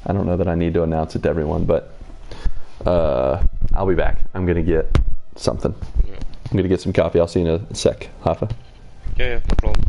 I don't know that I need to announce it to everyone, but I'll be back. I'm going to get something. Yeah. I'm going to get some coffee. I'll see you in a sec, Hafa. Yeah, no problem.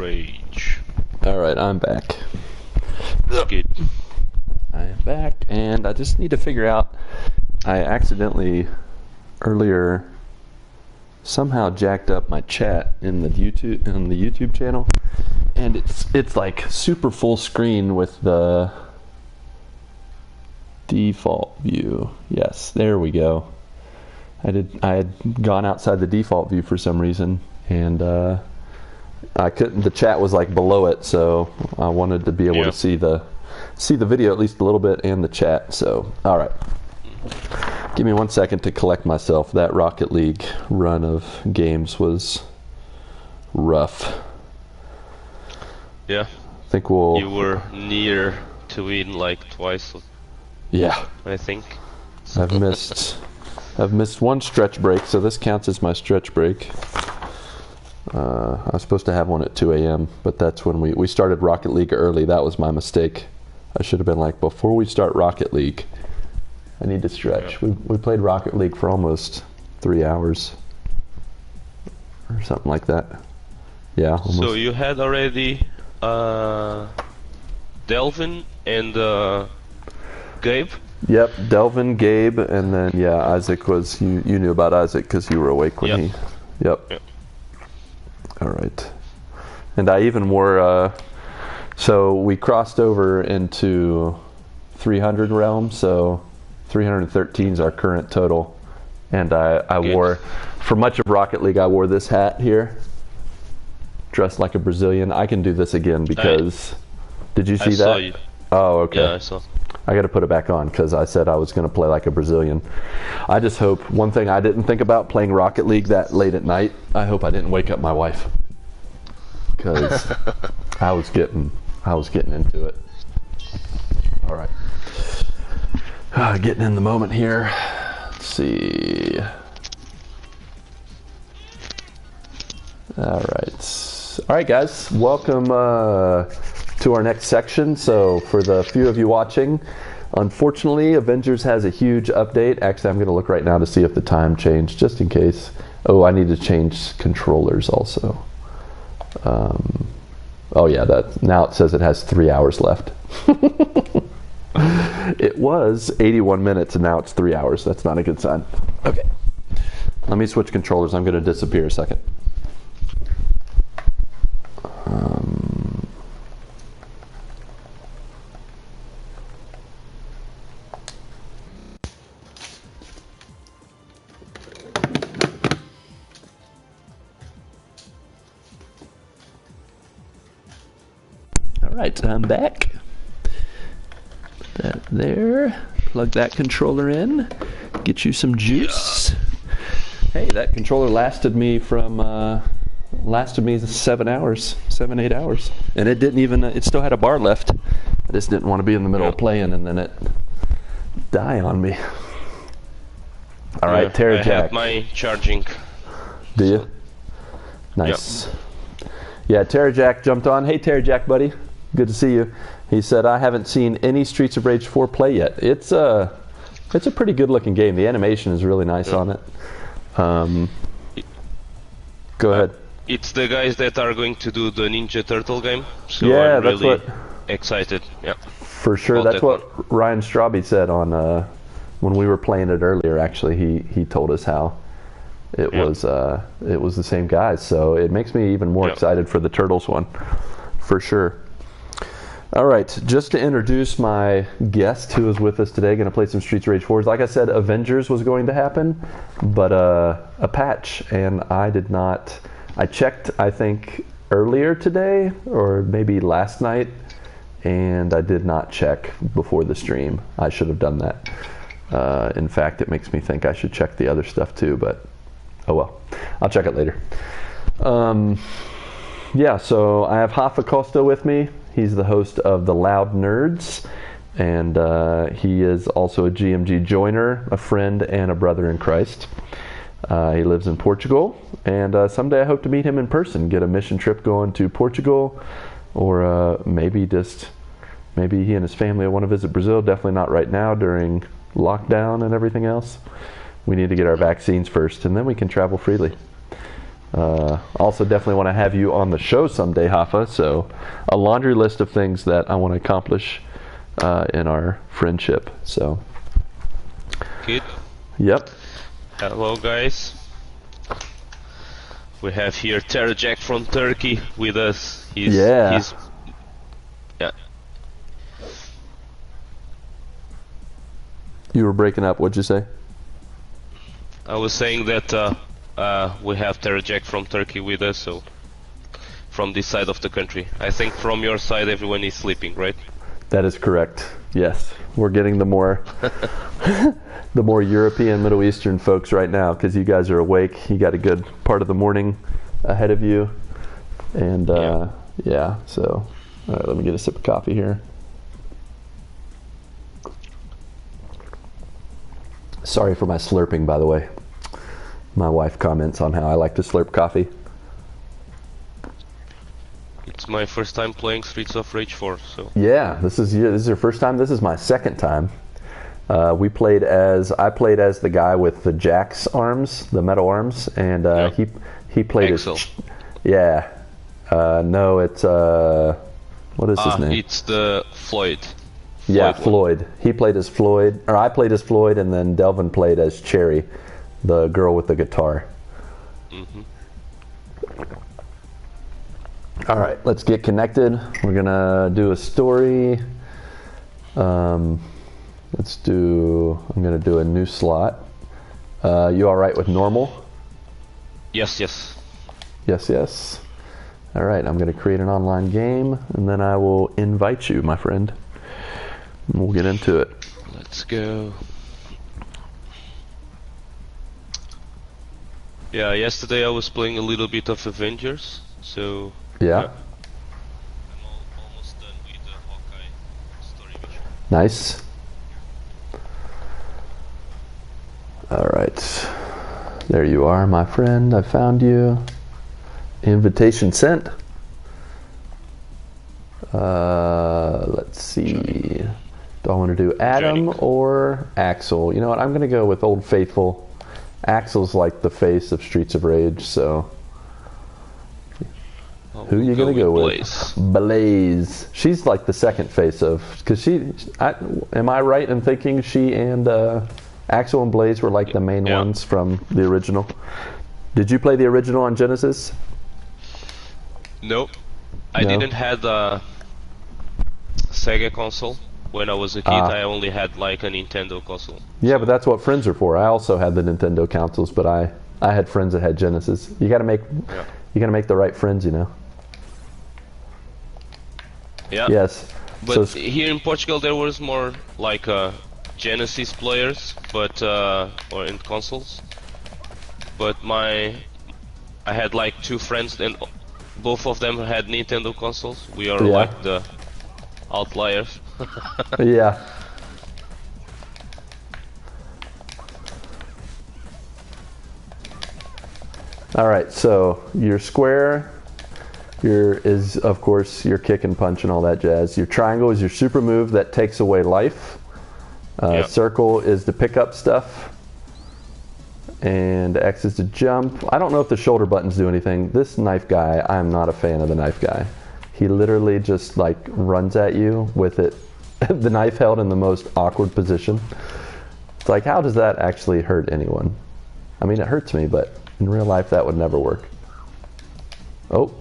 Rage. Alright, I'm back. Good. I am back, and I just need to figure out, I accidentally earlier somehow jacked up my chat in the YouTube channel, and it's like super full screen with the default view. Yes, there we go. I had gone outside the default view for some reason, and I couldn't. The chat was like below it, so I wanted to be able to see the video at least a little bit and the chat. So, all right. Give me 1 second to collect myself. That Rocket League run of games was rough. Yeah. I think we'll. You were near to win like twice. Yeah. I think. I've missed one stretch break, so this counts as my stretch break. I was supposed to have one at 2 a.m., but that's when we started Rocket League early. That was my mistake. I should have been like, before we start Rocket League, I need to stretch. Yeah. We played Rocket League for almost 3 hours or something like that. Yeah, almost. So you had already Delvin and Gabe? Yep, Delvin, Gabe, and then Isaac was. You knew about Isaac because you were awake when he. Yep. All right. And I even wore. So we crossed over into 300 realm. So 313 is our current total, and I wore, for much of Rocket League, I wore this hat here, dressed like a Brazilian. I can do this again because. Did you see that? Saw you. Oh, okay. Yeah, I saw. I got to put it back on because I said I was going to play like a Brazilian. I just hope, one thing I didn't think about playing Rocket League that late at night, I hope I didn't wake up my wife, because I was getting into it. All right. Getting in the moment here. Let's see. All right, guys. Welcome to our next section. So for the few of you watching, unfortunately, Avengers has a huge update. Actually, I'm going to look right now to see if the time changed, just in case. Oh, I need to change controllers also. Oh yeah, now it says it has 3 hours left. It was 81 minutes and now it's 3 hours. That's not a good sign. Okay. Let me switch controllers. I'm going to disappear a second. Alright, I'm back. Put that there. Plug that controller in. Get you some juice. Hey, that controller lasted me 7 hours, 7-8 hours. And it didn't even, it still had a bar left. I just didn't want to be in the middle of playing and then it die on me. Alright, Terra Jack. I have my charging. Do you? Nice. Yeah, Terra Jack jumped on. Hey, Terra Jack, buddy. Good to see you. He said, I haven't seen any Streets of Rage 4 play yet. It's a pretty good looking game. The animation is really nice on it. Go ahead. It's the guys that are going to do the Ninja Turtle game. So yeah, I'm that's really what. Excited. Yeah. For sure. That's what Ryan Straube said on when we were playing it earlier. Actually, he told us how it was the same guys. So it makes me even more excited for the Turtles one, for sure. All right, just to introduce my guest who is with us today, going to play some Streets of Rage 4s. Like I said, Avengers was going to happen, but a patch, and I did not. I checked, I think, earlier today, or maybe last night, and I did not check before the stream. I should have done that. In fact, it makes me think I should check the other stuff too, but oh well. I'll check it later. Yeah, so I have Hafa Costa with me. He's the host of The Loud Nerds, and he is also a GMG joiner, a friend, and a brother in Christ. He lives in Portugal, and someday I hope to meet him in person, get a mission trip going to Portugal, or maybe he and his family will want to visit Brazil. Definitely not right now during lockdown and everything else. We need to get our vaccines first, and then we can travel freely. Also, definitely want to have you on the show someday, Hafa. So, a laundry list of things that I want to accomplish in our friendship. So, Good. Yep. Hello, guys. We have here Jack from Turkey with us. Yeah. You were breaking up. What'd you say? I was saying that we have Jack from Turkey with us, so from this side of the country. I think from your side everyone is sleeping, right? That is correct. Yes, we're getting the more the more European, Middle Eastern folks right now because you guys are awake. You got a good part of the morning ahead of you, and yeah. So, all right, let me get a sip of coffee here. Sorry for my slurping, by the way. My wife comments on how I like to slurp coffee. It's my first time playing Streets of Rage 4, so... Yeah, this is your first time? This is my second time. I played as the guy with the Jack's arms, the metal arms, and he played Axel. as... Yeah. No, it's... what is his name? It's the Floyd. Yeah, Floyd. He played as Floyd, or I played as Floyd, and then Delvin played as Cherry, the girl with the guitar. Mm-hmm. All right, let's get connected. We're gonna do a story. I'm gonna do a new slot. You all right with normal? Yes, yes. Yes, yes. All right, I'm gonna create an online game, and then I will invite you, my friend. And we'll get into it. Let's go. Yeah, yesterday I was playing a little bit of Avengers, so... Yeah. I'm almost done with the Hawkeye story mission. Nice. All right. There you are, my friend. I found you. Invitation sent. Let's see. Do I want to do Adam or Axel? You know what? I'm going to go with Old Faithful. Axel's like the face of Streets of Rage, so... Who are you going to go with? Blaze. She's like the second face of... Because am I right in thinking she and Axel and Blaze were like the main ones from the original? Did you play the original on Genesis? Nope. I didn't have a Sega console. When I was a kid, I only had like a Nintendo console. Yeah, but that's what friends are for. I also had the Nintendo consoles, but I had friends that had Genesis. You got to make the right friends, you know. Yeah. Yes. But here in Portugal, there was more like Genesis players, but or in consoles. But I had like two friends, and both of them had Nintendo consoles. We are like the outliers. Yeah. All right, so your square is of course your kick and punch and all that jazz. Your triangle is your super move that takes away life. Circle is to pick up stuff. And X is to jump. I don't know if the shoulder buttons do anything. This knife guy, I'm not a fan of the knife guy. He literally just like runs at you with it, the knife held in the most awkward position. It's like, how does that actually hurt anyone? I mean, it hurts me, but in real life that would never work. Oh.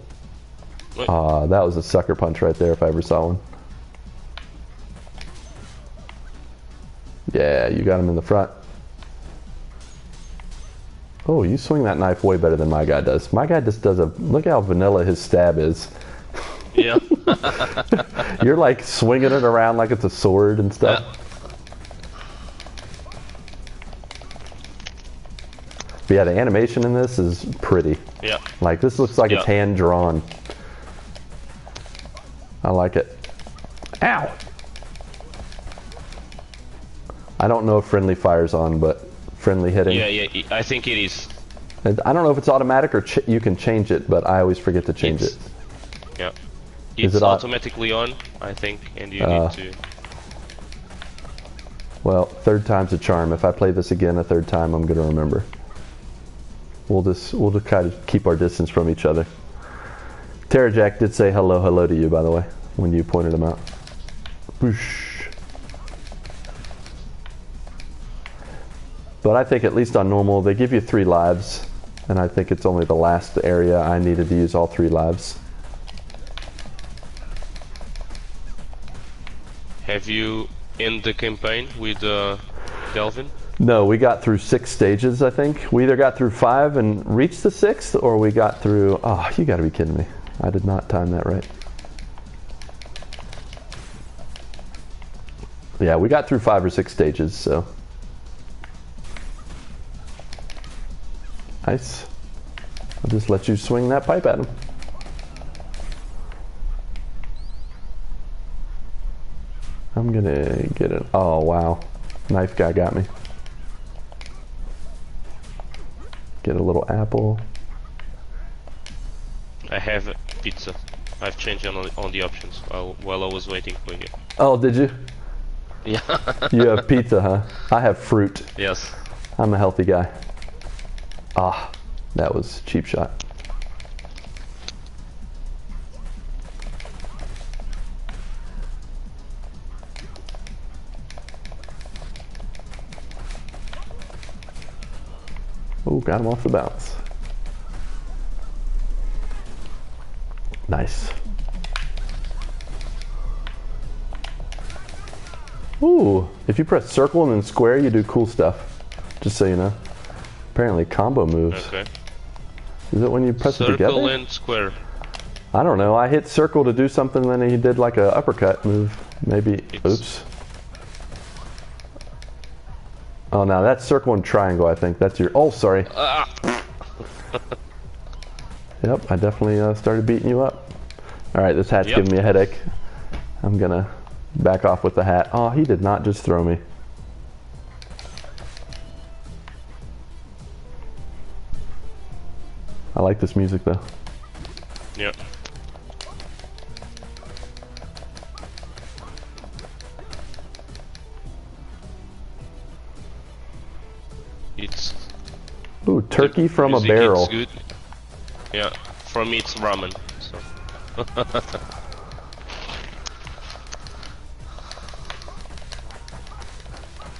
That was a sucker punch right there if I ever saw one. Yeah, you got him in the front. Oh, you swing that knife way better than my guy does. My guy just does look how vanilla his stab is. Yeah. You're like swinging it around like it's a sword and stuff. Yeah. But yeah, the animation in this is pretty. Yeah. Like this looks like it's hand drawn. I like it. Ow! I don't know if friendly fire's on, but friendly hitting. Yeah, I think it is. I don't know if it's automatic or you can change it, but I always forget to change it. Yeah. It's automatically on, I think, and you need to... Well, third time's a charm. If I play this again a third time, I'm going to remember. we'll just try to keep our distance from each other. Terra Jack did say hello to you, by the way, when you pointed him out. Boosh. But I think at least on normal, they give you 3 lives, and I think it's only the last area I needed to use all 3 lives. Have you in the campaign with Delvin? No, we got through 6 stages, I think. We either got through 5 and reached the 6th, or we got through... Oh, you gotta be kidding me. I did not time that right. Yeah, we got through 5 or 6 stages, so... Nice. I'll just let you swing that pipe at him. I'm gonna get it. Oh, wow. Knife guy got me. Get a little apple. I have pizza. I've changed on the options while I was waiting for you. Oh, did you? Yeah. You have pizza, huh? I have fruit. Yes. I'm a healthy guy. Ah, that was a cheap shot. Oh, got him off the bounce. Nice. Ooh, if you press circle and then square, you do cool stuff. Just so you know. Apparently combo moves. Okay. Is it when you press it together? Circle and square. I don't know. I hit circle to do something, then he did like a uppercut move. Maybe. Oops. Oh, now that's circle and triangle, I think. That's your... Oh, sorry. Yep, I definitely started beating you up. Alright, this hat's giving me a headache. I'm gonna back off with the hat. Oh, he did not just throw me. I like this music, though. Yep. It's... Ooh, turkey from a barrel. It's good. Yeah, for me it's ramen. So.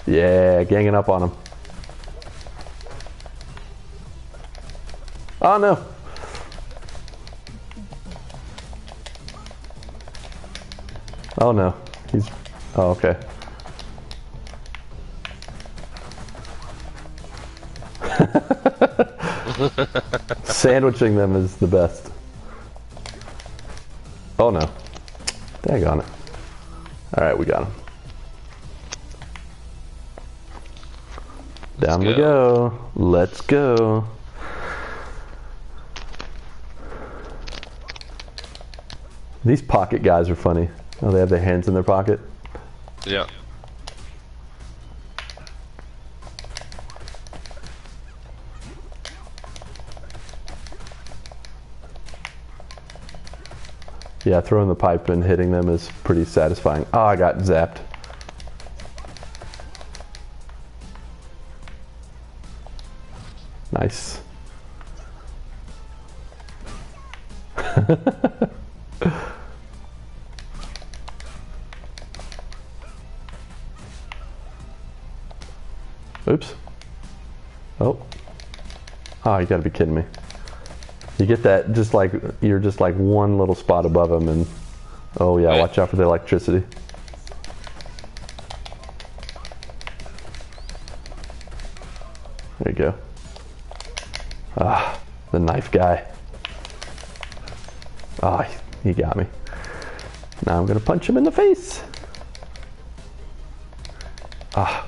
Yeah, ganging up on him. Oh no. Oh no. He's... Oh, okay. Sandwiching them is the best. Oh no. Dang on it. Alright, we got him. Down we go. Let's go. These pocket guys are funny. Oh, they have their hands in their pocket. Yeah. Yeah, throwing the pipe and hitting them is pretty satisfying. Oh, I got zapped. Nice. Oops. Oh. Oh, you gotta be kidding me. You get that just like, you're just like one little spot above them and, oh yeah, watch out for the electricity. There you go. Ah, the knife guy. Ah, he got me. Now I'm gonna punch him in the face. Ah.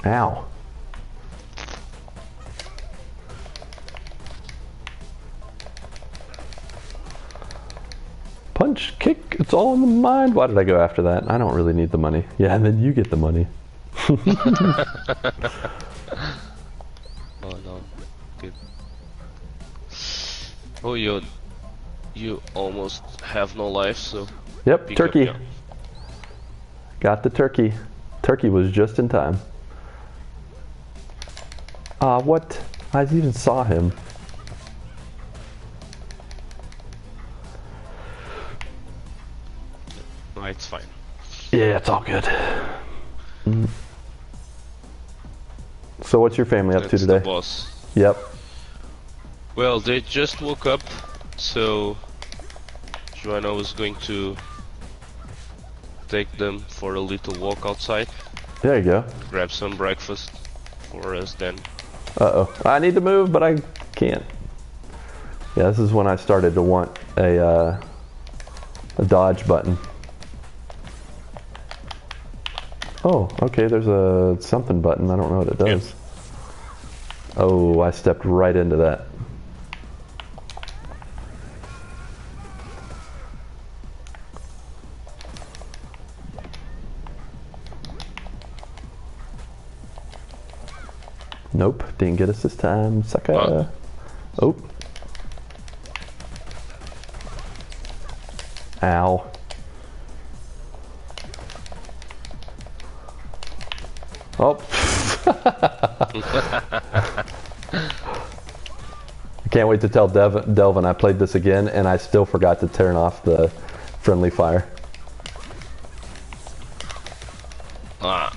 Ow. Punch, kick, it's all in the mind. Why did I go after that? I don't really need the money. Yeah, and then you get the money. Oh no. Good. Oh, you almost have no life, so... Yep, turkey. Got the turkey. Turkey was just in time. What? I even saw him. No, it's fine. Yeah, it's all good. So what's your family up to today? The boss. Yep. Well, they just woke up, so Joanna was going to take them for a little walk outside. There you go. Grab some breakfast for us then. Uh-oh. I need to move, but I can't. Yeah, this is when I started to want a dodge button. Oh, okay, there's a something button. I don't know what it does. Yeah. Oh, I stepped right into that. Nope, didn't get us this time, sucker. Oh. Ow. Oh. I can't wait to tell Delvin I played this again and I still forgot to turn off the friendly fire. Ow.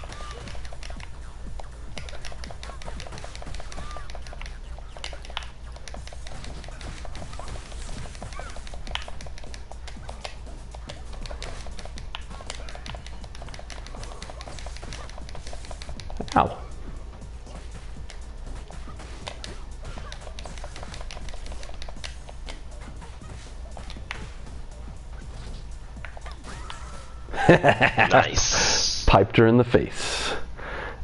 Nice. Piped her in the face.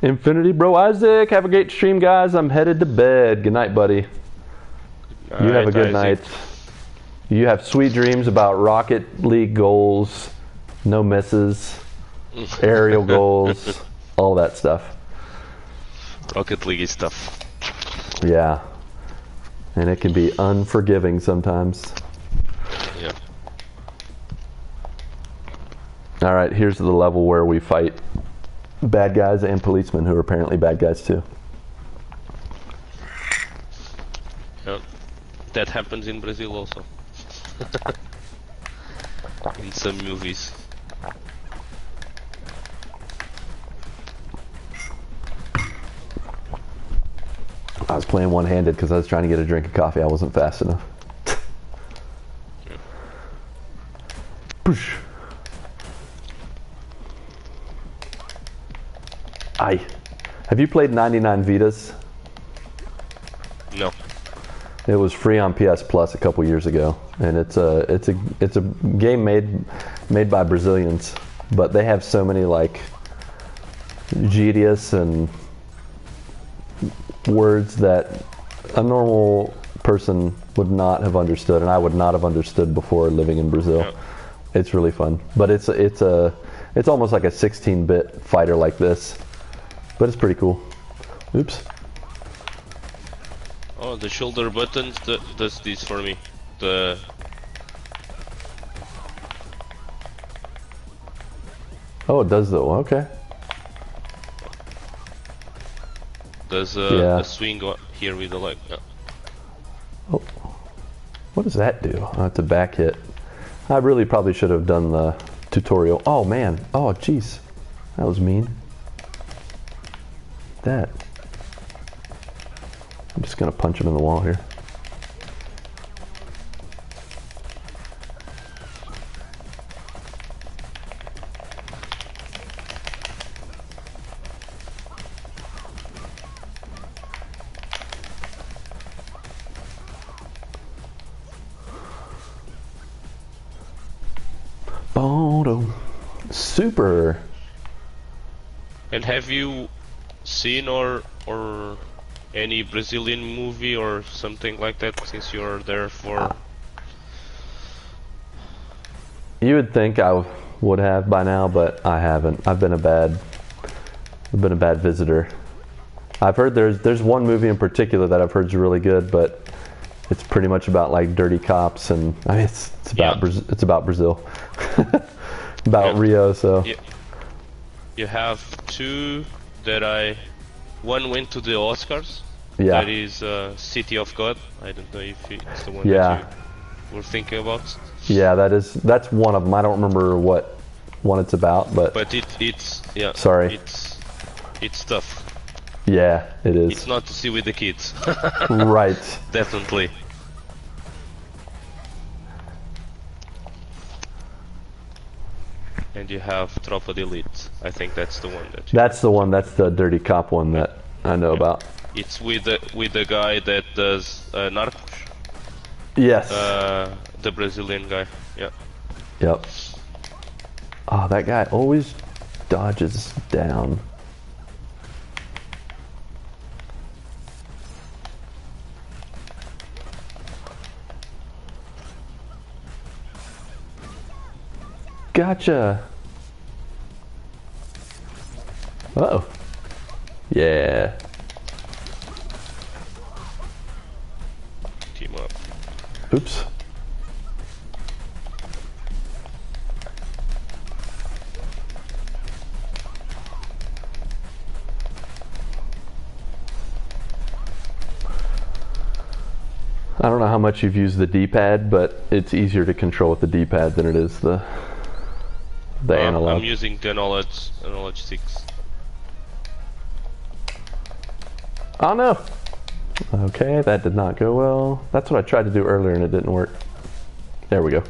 Infinity Bro Isaac, have a great stream, guys. I'm headed to bed. Good night, buddy. You have a good night. You have sweet dreams about Rocket League goals, no misses, aerial goals, all that stuff. Rocket League stuff. Yeah. And it can be unforgiving sometimes. Yeah. Alright, here's the level where we fight bad guys and policemen who are apparently bad guys too. Yeah. That happens in Brazil also. In some movies. I was playing one-handed because I was trying to get a drink of coffee. I wasn't fast enough. Push. Aye. Have you played 99 Vidas? No. It was free on PS Plus a couple years ago, and it's a game made by Brazilians, but they have so many like genius and words that a normal person would not have understood, and I would not have understood before living in Brazil. Yeah. It's really fun, but it's almost like a 16-bit fighter like this, but it's pretty cool. Oops. Oh, the shoulder buttons does this for me. Oh, it does though. Okay. There's a swing here with the leg. Yeah. Oh, what does that do? Oh, it's a back hit. I really probably should have done the tutorial. Oh man. Oh jeez, that was mean. That. I'm just gonna punch him in the wall here. Bodo. Super. And have you seen or any Brazilian movie or something like that since you're there for? You would think I would have by now, but I haven't. I've been a bad visitor. I've heard there's one movie in particular that I've heard is really good, but it's pretty much about like dirty cops, and I mean it's about Brazil, about Rio. So you have two that one went to the Oscars. Yeah. That is City of God. I don't know if it's the one Yeah. that you were thinking about. Yeah, that's one of them. I don't remember what one it's about, but it's yeah. Sorry. It's tough. Yeah, it is. It's not to see with the kids. Right. Definitely. And you have Tropa de Elite. I think that's the one that. That's the one. That's the dirty cop one that I know about. It's with the guy that does Narcos. Yes. The Brazilian guy. Yeah. Yep. Oh, that guy always dodges down. Gotcha. Uh-oh. Yeah. Team up. Oops. I don't know how much you've used the D-pad, but it's easier to control with the D-pad than it is the analog. I'm using the Knowledge 6. Oh no! Okay, that did not go well. That's what I tried to do earlier and it didn't work. There we go.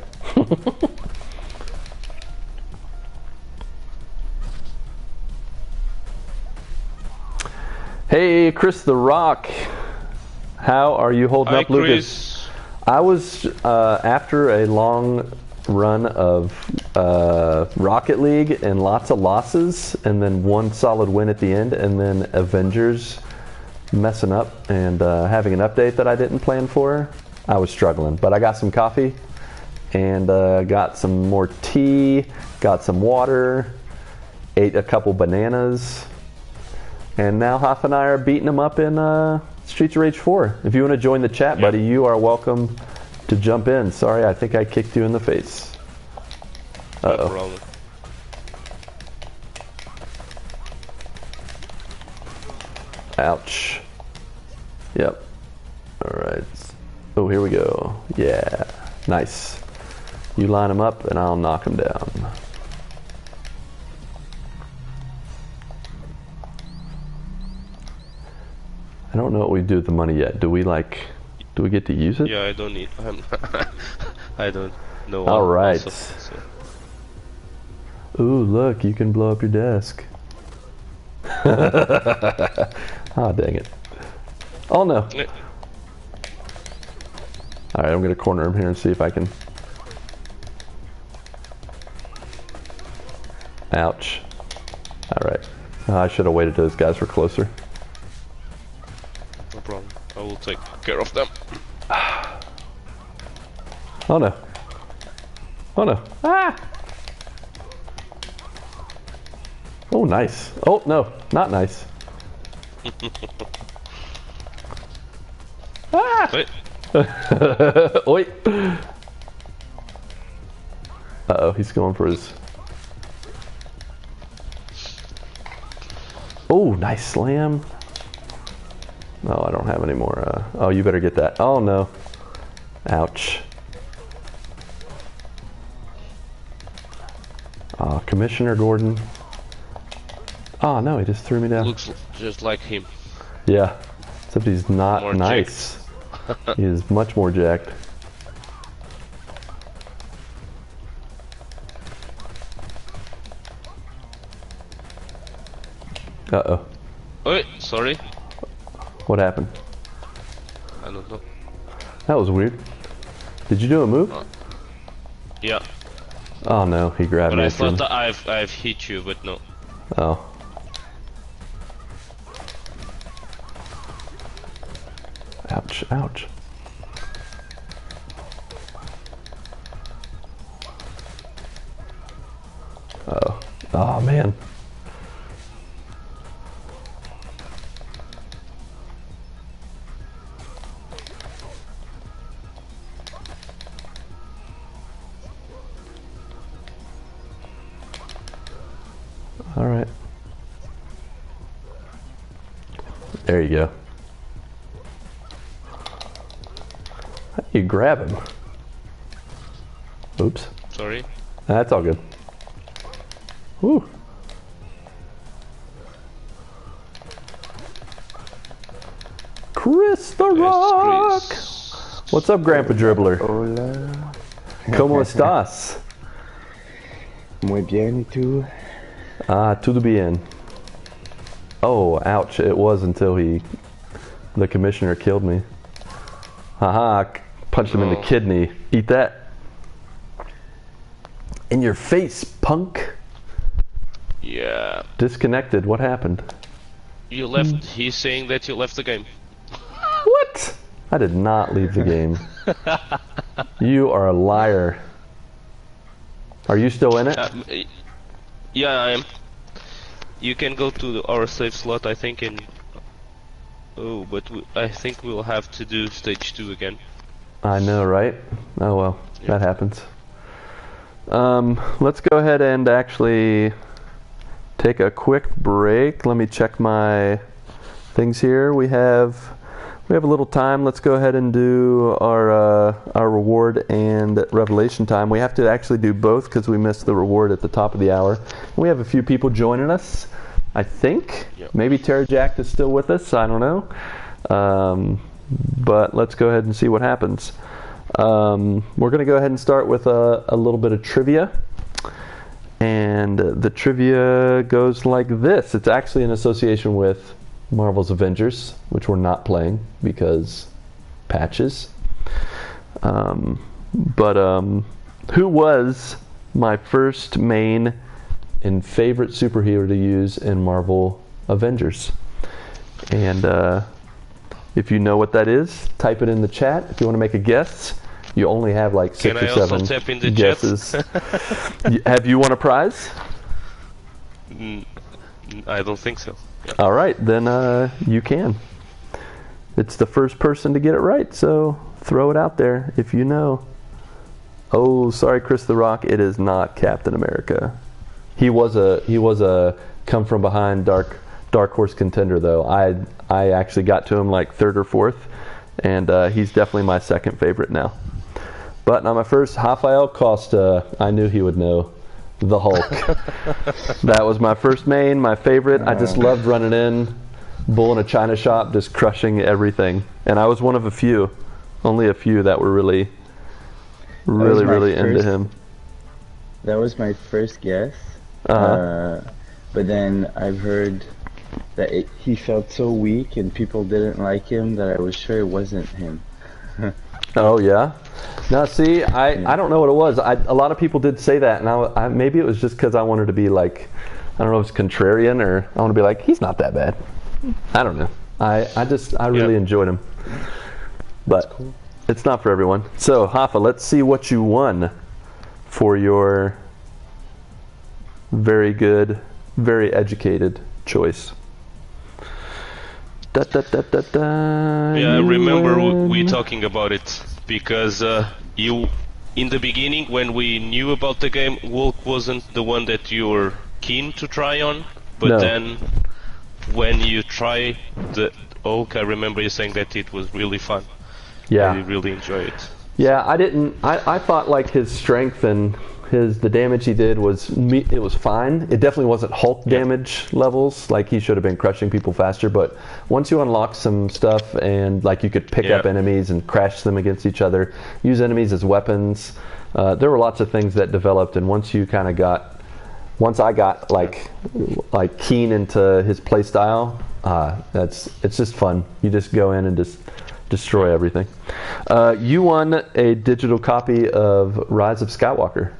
Hey, Chris the Rock. How are you holding up, Lucas? Chris. I was, after a long run of Rocket League and lots of losses, and then one solid win at the end, and then Avengers messing up and having an update that I didn't plan for, I was struggling. But I got some coffee and got some more tea, got some water, ate a couple bananas, and now Hoff and I are beating them up in Streets of Rage 4. If you want to join the chat, buddy, you are welcome to jump in. Sorry, I think I kicked you in the face. Uh-oh. No problem. Ouch. Yep. Alright. Oh, here we go. Yeah. Nice. You line them up and I'll knock them down. I don't know what we do with the money yet. Do we get to use it? Yeah, I don't need. I don't know. All right. Also, so. Ooh, look, you can blow up your desk. Ah, dang it. Oh no. Yeah. All right, I'm gonna corner him here and see if I can. Ouch. All right. I should have waited till those guys were closer. No problem. I will take care of them. Oh no. Oh no. Ah! Oh, nice. Oh, no. Not nice. Ah! Wait. Oi. Uh-oh, he's going for his... Oh, nice slam. No, I don't have any more. Oh, you better get that. Oh, no. Ouch. Commissioner Gordon. Oh, no, he just threw me down. Looks just like him. Yeah, except he's not More nice. He is much more jacked. Uh-oh. Wait, sorry. What happened? I don't know. That was weird. Did you do a move? Yeah. Oh no, he grabbed But me. I thought that I've hit you, but no. Oh. Ouch, ouch. Uh-oh. Oh man. All right. There you go. grab him. Oops. Sorry. That's all good. Woo. Chris the Rock. Chris. What's up, Grandpa Dribbler? Hola. ¿Cómo estás? Muy bien, ¿y tú? Ah, todo bien. Oh, ouch. It was until the commissioner killed me. Haha, punched him in the kidney. Eat that. In your face, punk. Yeah. Disconnected. What happened? You left. He's saying that you left the game. What? I did not leave the game. You are a liar. Are you still in it? Yeah, I am. You can go to our save slot, I think, and... Oh, but I think we'll have to do stage 2 again. I know, right? Oh well, that happens. Let's go ahead and actually take a quick break. Let me check my things here. We have a little time. Let's go ahead and do our reward and revelation time. We have to actually do both because we missed the reward at the top of the hour. We have a few people joining us, I think. Yep. Maybe Terry Jack is still with us. I don't know. But let's go ahead and see what happens. We're going to go ahead and start with a little bit of trivia. And the trivia goes like this. It's actually in association with Marvel's Avengers, which we're not playing because patches. But who was my first main and favorite superhero to use in Marvel Avengers? And if you know what that is, type it in the chat. If you want to make a guess, you only have like 6 or 7 Can I also tap in the guesses. Have you won a prize? I don't think so. Yeah. All right, then you can. It's the first person to get it right, so throw it out there if you know. Oh, sorry, Chris the Rock. It is not Captain America. He was a come from behind dark horse contender though. I actually got to him like 3rd or 4th, and he's definitely my second favorite now. But not my first. Rafael Costa. I knew he would know. The Hulk. That was my first main, my favorite. I just loved running in, bull in a china shop, just crushing everything. And I was one of only a few that were really into him. That was my first guess. But then I've heard that he felt so weak and people didn't like him that I was sure it wasn't him. Oh yeah. Now see, I don't know what it was. A lot of people did say that, and maybe it was just because I wanted to be like, I don't know if it's contrarian or I want to be like, he's not that bad. I don't know. I really enjoyed him, but cool. It's not for everyone. So Hafa, let's see what you won for your very good, very educated choice. Da, da, da, da, da, yeah, I remember we talking about it because you, in the beginning when we knew about the game, Wolk wasn't the one that you were keen to try on, but then when you try the Oak, I remember you saying that it was really fun. Yeah, I really enjoyed it. Yeah, I thought like his strength and the damage he did was fine. It definitely wasn't Hulk damage levels, like he should have been crushing people faster, but once you unlock some stuff and like you could pick up enemies and crash them against each other, use enemies as weapons, there were lots of things that developed, and once I got like keen into his play style, it's just fun. You just go in and just destroy everything. You won a digital copy of Rise of Skywalker.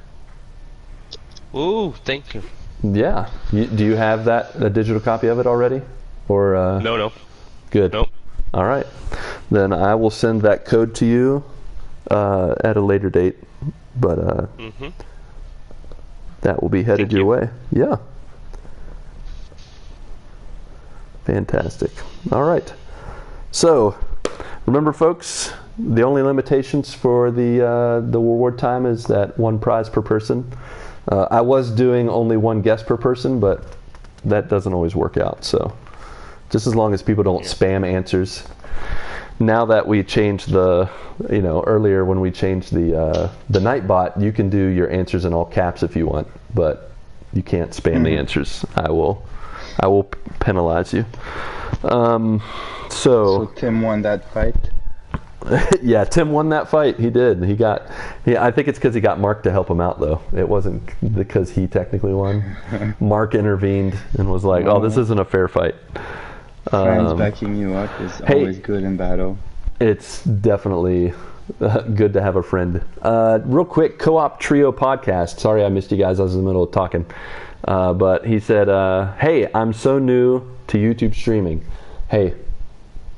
Ooh, thank you. Yeah. Do you have a digital copy of it already? Or No. Good. Nope. All right. Then I will send that code to you at a later date. But that will be headed your way. Yeah. Fantastic. All right. So, remember, folks, the only limitations for the reward time is that 1 prize per person. I was doing only 1 guess per person, but that doesn't always work out. So, just as long as people don't spam answers. now that we changed earlier when we changed the Nightbot, you can do your answers in all caps if you want, but you can't spam the answers. I will penalize you. So Tim won that fight? Yeah, Tim won that fight. He did. I think it's because he got Marc to help him out, though. It wasn't because he technically won. Marc intervened and was like, "Oh, this isn't a fair fight." Friends backing you up is always good in battle. It's definitely good to have a friend. Real quick, Co-op Trio podcast. Sorry I missed you guys. I was in the middle of talking. But he said, "Hey, I'm so new to YouTube streaming." Hey,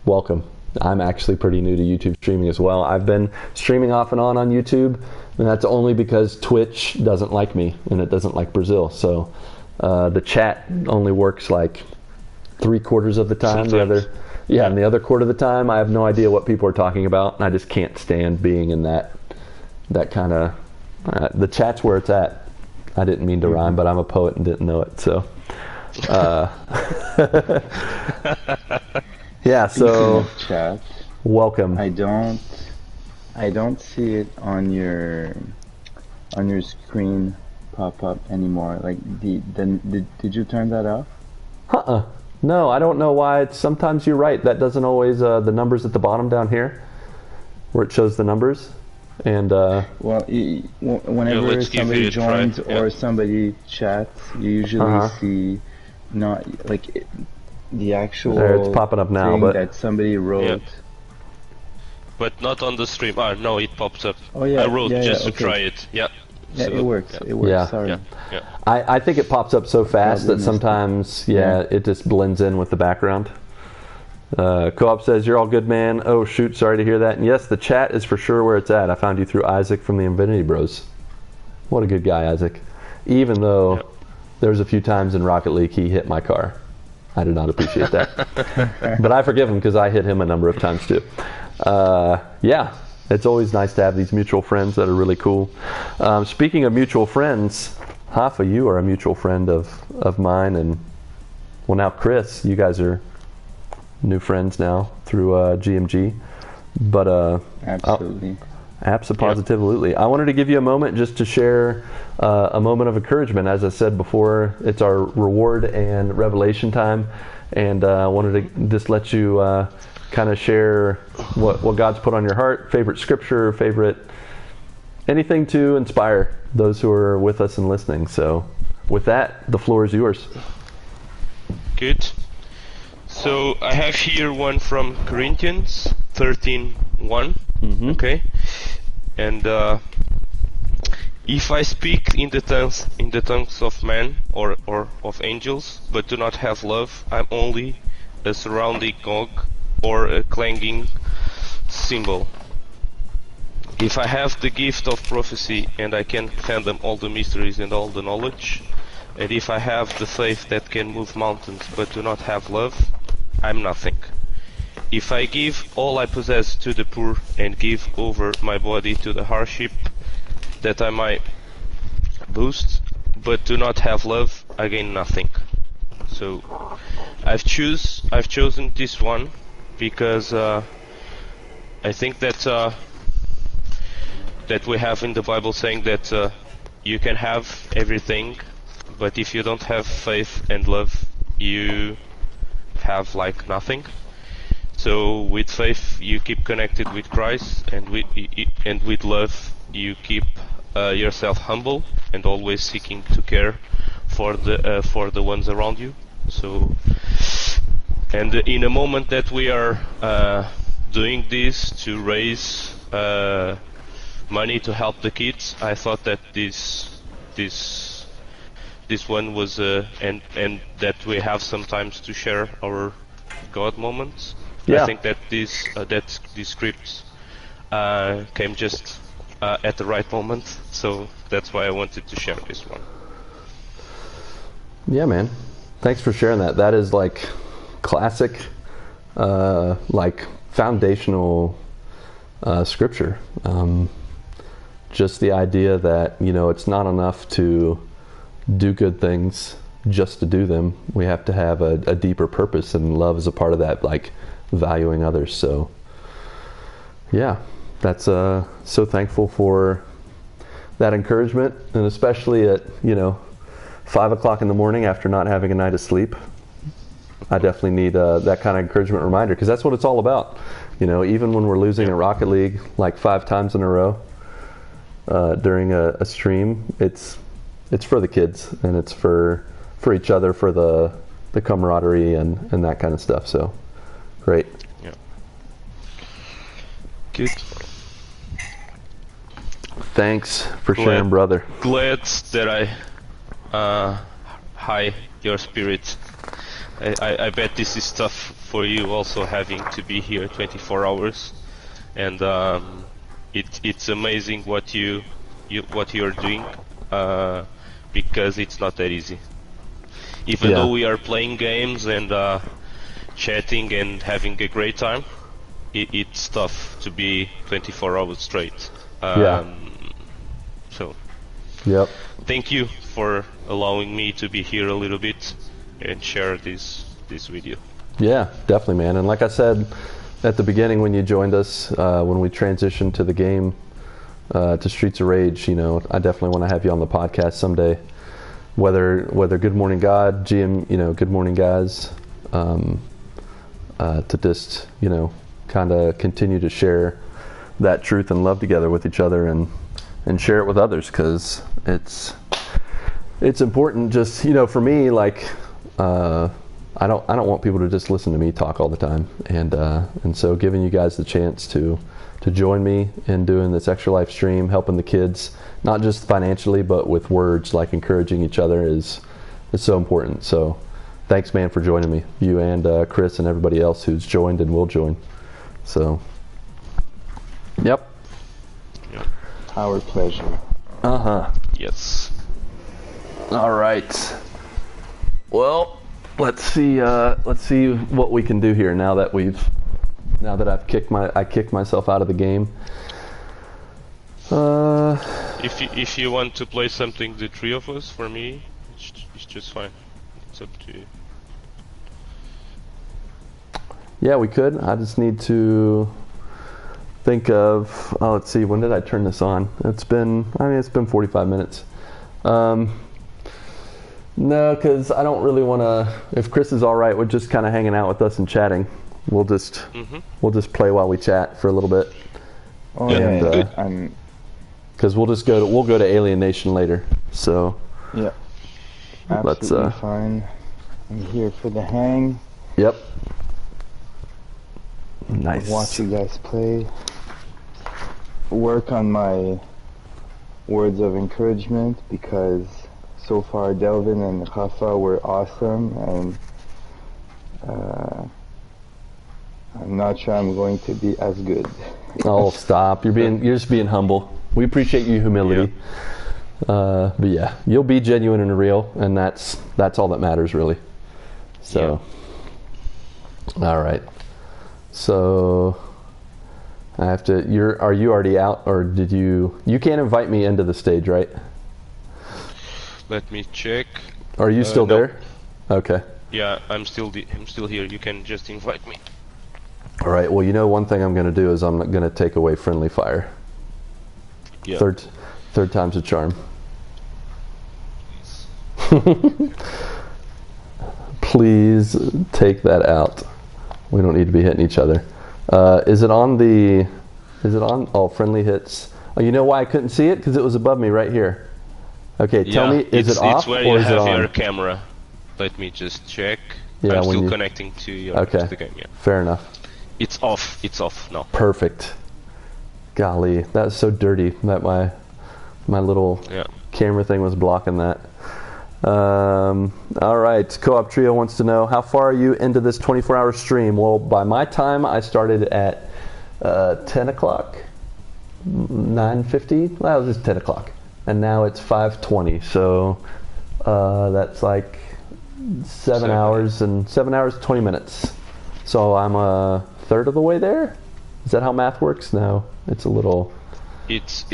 welcome. I'm actually pretty new to YouTube streaming as well. I've been streaming off and on YouTube, and that's only because Twitch doesn't like me, and it doesn't like Brazil. So the chat only works like 3/4 of the time. Sometimes. And the other quarter of the time, I have no idea what people are talking about, and I just can't stand being in that kind of... the chat's where it's at. I didn't mean to rhyme, but I'm a poet and didn't know it, so... Yeah, so chat. Welcome. I don't see it on your screen pop up anymore. Like did you turn that off? No, I don't know why. Sometimes you're right. That doesn't always the numbers at the bottom down here, where it shows the numbers, and whenever somebody joins or somebody chats, you usually see not like. The actual there, it's popping up now, thing but that somebody wrote. But not on the stream. No, it pops up. Oh yeah, I wrote just to okay. try it. Yeah. Yeah, So, it works. yeah. It works. Yeah. Sorry. Yeah. I think it pops up so fast that sometimes, it just blends in with the background. Co-op says, "You're all good, man." Oh, shoot, sorry to hear that. And yes, the chat is for sure where it's at. I found you through Isaac from the Infinity Bros. What a good guy, Isaac. Even though there was a few times in Rocket League he hit my car. I did not appreciate that. But I forgive him because I hit him a number of times too. It's always nice to have these mutual friends that are really cool. Speaking of mutual friends, Hafa, you are a mutual friend of mine, and well, now Chris, you guys are new friends now through GMG. But Absolutely. Absolutely. I wanted to give you a moment just to share a moment of encouragement. As I said before, it's our reward and revelation time, and I wanted to just let you kind of share what God's put on your heart, favorite scripture, favorite anything to inspire those who are with us and listening. So with that, the floor is yours. Good. So I have here one from Corinthians 13:1. Okay. And if I speak in the tongues of men or of angels, but do not have love, I'm only a surrounding gong or a clanging cymbal. If I have the gift of prophecy and I can fathom all the mysteries and all the knowledge, and if I have the faith that can move mountains but do not have love, I'm nothing. If I give all I possess to the poor and give over my body to the hardship that I might boast, but do not have love, I gain nothing. So I've chosen this one because I think that that we have in the Bible saying that you can have everything, but if you don't have faith and love, you have like nothing. So with faith you keep connected with Christ, and with love you keep yourself humble and always seeking to care for the ones around you. So, and in a moment that we are doing this to raise money to help the kids, I thought that this one was and that we have sometimes to share our God moments. Yeah. I think that these scripts came just at the right moment, so that's why I wanted to share this one. Yeah, man. Thanks for sharing that. That is like classic, like foundational scripture. Just the idea that, it's not enough to do good things just to do them. We have to have a deeper purpose, and love is a part of that, like valuing others. So yeah, that's so thankful for that encouragement, and especially at 5 o'clock in the morning after not having a night of sleep. I definitely need that kind of encouragement reminder, because that's what it's all about. Even when we're losing at Rocket League like 5 times in a row during a stream, it's for the kids, and it's for each other, for the camaraderie and that kind of stuff. So great. Yeah. Good. Thanks for sharing, brother. Glad that I high your spirit. I bet this is tough for you, also having to be here 24 hours, and it's amazing what you're doing, because it's not that easy. Even though we are playing games and chatting and having a great time, it's tough to be 24 hours straight. So, thank you for allowing me to be here a little bit and share this video. Yeah, definitely, man. And like I said at the beginning when you joined us, when we transitioned to the game, to Streets of Rage, I definitely want to have you on the podcast someday. Whether Good Morning God, GM, Good Morning Guys, to just kind of continue to share that truth and love together with each other, and share it with others, because it's important. Just for me, like I don't want people to just listen to me talk all the time, and so giving you guys the chance to join me in doing this Extra Life stream, helping the kids, not just financially but with words, like encouraging each other, is so important. So thanks, man, for joining me, you and Chris and everybody else who's joined and will join. So yep. Our pleasure. Yes. All right. Well, let's see what we can do here now that I've kicked myself out of the game. If you want to play something, the three of us, for me, it's just fine. It's up to you. Yeah, we could. I just need to think of. Oh, let's see. When did I turn this on? It's been 45 minutes. No, because I don't really want to. If Chris is all right with just kind of hanging out with us and chatting, we'll just play while we chat for a little bit. Oh, and because we'll go to Alien Nation later. So yeah, absolutely fine. I'm here for the hang. Yep. Nice. Watch you guys play. Work on my words of encouragement, because so far Delvin and Rafa were awesome, and I'm not sure I'm going to be as good. Oh, stop. You're just being humble. We appreciate your humility. Yeah. But yeah, you'll be genuine and real, and that's all that matters, really. So, all right. So I have to. Are you already out, or did you? You can't invite me into the stage, right? Let me check. Are you still there? Okay. Yeah, I'm still here. You can just invite me. All right. Well, one thing I'm going to do is I'm going to take away friendly fire. Yeah. Third time's a charm. Please take that out. We don't need to be hitting each other. Is it on? Oh, friendly hits. Oh, you know why I couldn't see it? Because it was above me right here. Okay, tell me, is it off or is it on? It's where you have your camera. Let me just check. Yeah, I'm still connecting to your to the game. Yeah. Fair enough. It's off. It's off now. Perfect. Golly, that's so dirty that my little camera thing was blocking that. All right, Co-op Trio wants to know, how far are you into this 24-hour stream? Well, by my time, I started at 10 o'clock, 9:50. Well, it was just 10 o'clock, and now it's 5:20. So that's like 7 hours and 20 minutes. So I'm a third of the way there. Is that how math works? No, it's a little. It's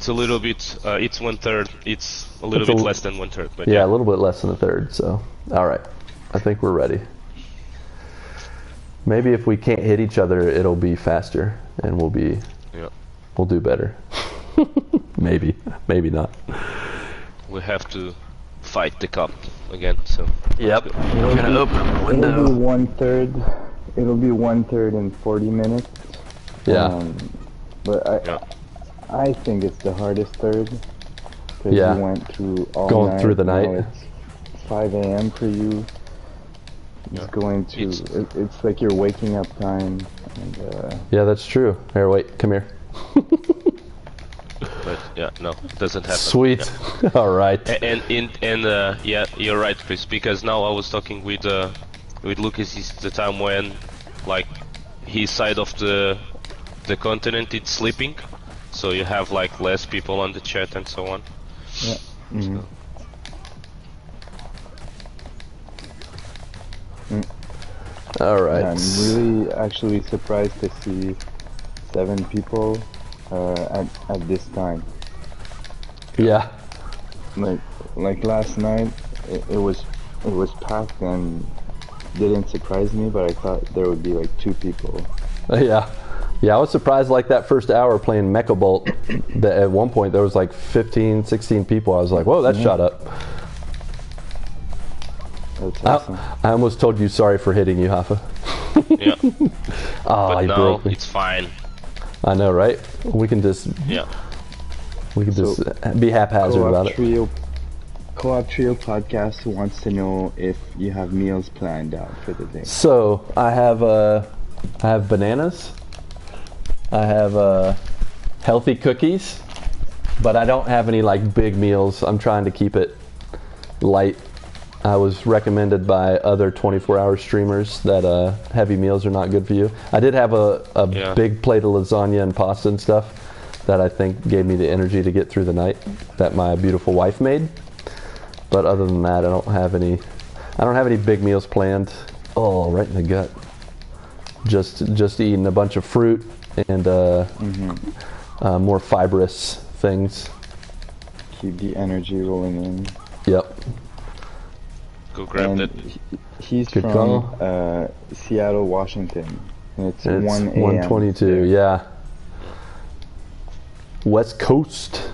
a little bit. It's 1/3. It's a little bit less than 1/3. But yeah, a little bit less than a third. So, all right, I think we're ready. Maybe if we can't hit each other, it'll be faster, and we'll do better. Maybe not. We have to fight the cup again. So. Yep. I'm gonna open the window. It'll be 1/3 in 40 minutes. Yeah. But I think it's the hardest third. Because you went through all going night. Through the night. It's 5 a.m. for you. It's going to. It's like your waking up time. And, yeah, that's true. Here, wait. Come here. But no, it doesn't happen. Sweet. Yeah. All right. And yeah, you're right, Chris. Because now I was talking with Lucas. It's the time when, like, his side of the continent it's sleeping, so you have like less people on the chat and so on. Yeah. Mm-hmm. All right. I'm really actually surprised to see 7 people at this time. Yeah. Like last night, it was packed and didn't surprise me, but I thought there would be like 2 people. Yeah. Yeah, I was surprised like that first hour playing Mecha Bolt that at one point there was like 15, 16 people. I was like, whoa, that shot up. That's awesome. I almost told you sorry for hitting you, Hafa. Yeah. Oh, but you no, broke me. it's fine. I know, right? We can just be haphazard about it. Co-op Trio Podcast wants to know if you have meals planned out for the day. So I have bananas. I have healthy cookies, but I don't have any like big meals. I'm trying to keep it light. I was recommended by other 24-hour streamers that heavy meals are not good for you. I did have a big plate of lasagna and pasta and stuff that I think gave me the energy to get through the night that my beautiful wife made. But other than that, I don't have any big meals planned. Oh, right in the gut. Just eating a bunch of fruit and more fibrous things. Keep the energy rolling in. Yep. Go grab that. He's good from Seattle, Washington. And it's 1 a.m. 1:22. Yeah. West Coast.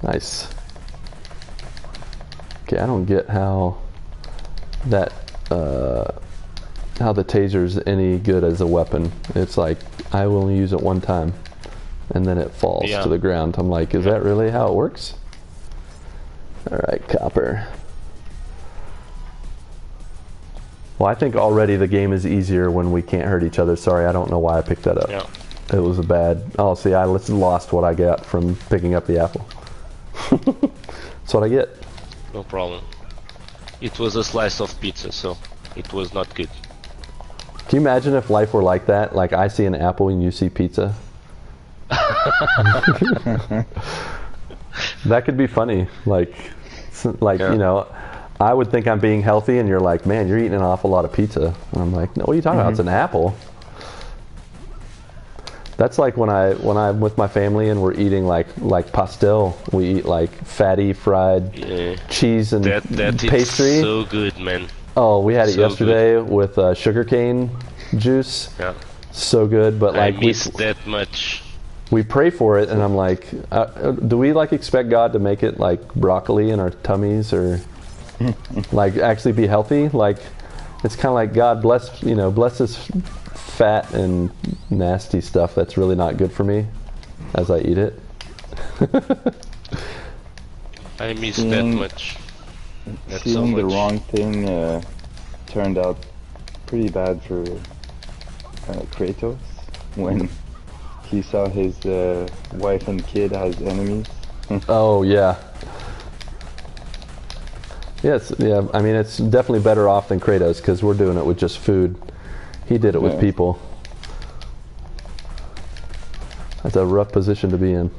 Nice. Okay, I don't get how that how the taser's any good as a weapon. It's like I will only use it one time, and then it falls to the ground. I'm like, is that really how it works? All right, copper. Well, I think already the game is easier when we can't hurt each other. Sorry, I don't know why I picked that up. Yeah. It was a bad. Oh, see, I lost what I got from picking up the apple. That's what I get. No problem. It was a slice of pizza, so it was not good. Can you imagine if life were like that? Like I see an apple and you see pizza? That could be funny. Like you know, I would think I'm being healthy and you're like, man, you're eating an awful lot of pizza. And I'm like, no, what are you talking about? It's an apple. That's like when I'm with my family and we're eating like pastel. We eat like fatty fried cheese and that pastry. Is so good, man. Oh, we had it yesterday with sugarcane juice. Yeah. So good, but like I miss that much. We pray for it, and I'm like, do we like expect God to make it like broccoli in our tummies, or like actually be healthy? Like it's kind of like God bless this fat and nasty stuff that's really not good for me as I eat it. I miss that much. That's seeing so much. The wrong thing turned out pretty bad for Kratos when he saw his wife and kid as enemies. Oh yeah. Yes, yeah. I mean, it's definitely better off than Kratos because we're doing it with just food. He did it with people. That's a rough position to be in.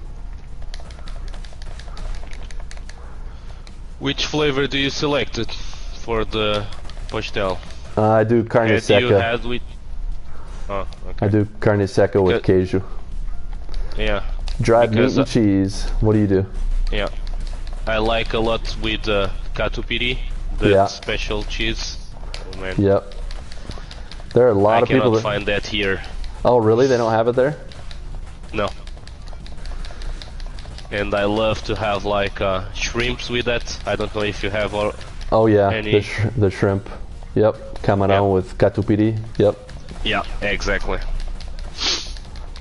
Which flavor do you select for the pastel? I do carne seca. You had with? Oh, okay. I do carne seca with queijo. Yeah. Dried meat and cheese. What do you do? Yeah. I like a lot with catupiry, the special cheese. Oh, man. Yep. There are a lot I of people cannot that find that here. Oh, really? They don't have it there? No. And I love to have like shrimps with that. I don't know if you have or. Oh yeah, any... the shrimp. Yep, camarão with catupiry. Yep. Yeah, exactly.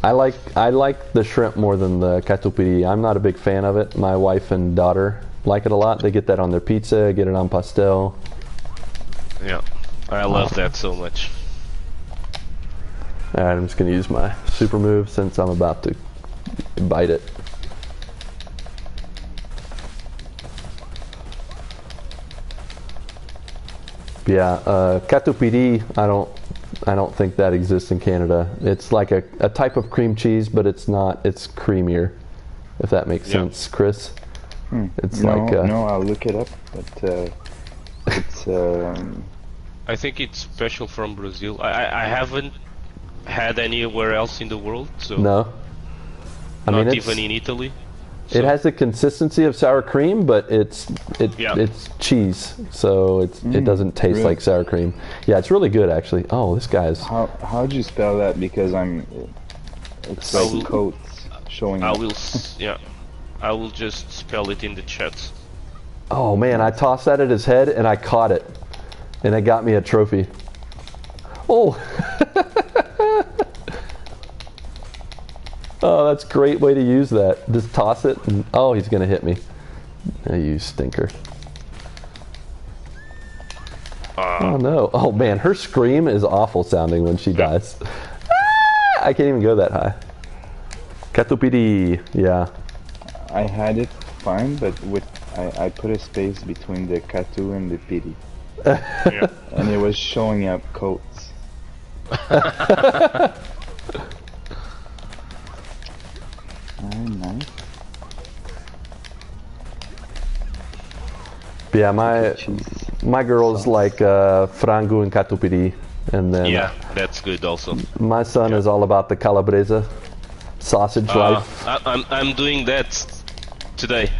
I like the shrimp more than the catupiry. I'm not a big fan of it. My wife and daughter like it a lot. They get that on their pizza, get it on pastel. Yeah, I love that so much. Alright, I'm just going to use my super move since I'm about to bite it. Yeah, catupiry, I don't think that exists in Canada. It's like a type of cream cheese, but it's not. It's creamier, if that makes sense, Chris. It's no, I'll look it up, but it's. I think it's special from Brazil. I haven't had anywhere else in the world, so no. I mean, not even in Italy. So. It has the consistency of sour cream, but it's cheese, so it doesn't taste like sour cream. Yeah, it's really good actually. Oh, this guy's. How'd you spell that? Because it's like coats showing up. I will just spell it in the chat. Oh man, I tossed that at his head and I caught it, and it got me a trophy. Oh. Oh, that's a great way to use that. Just toss it, and oh, he's gonna hit me. Oh, you stinker. Oh no. Oh man, her scream is awful sounding when she dies. Ah, I can't even go that high. Catupiry, yeah. I had it fine, but I put a space between the catu and the piri. And it was showing up coats. Nice. Yeah, my girls like frango and catupiry, and then that's good also. My son is all about the calabresa sausage life. I'm doing that today.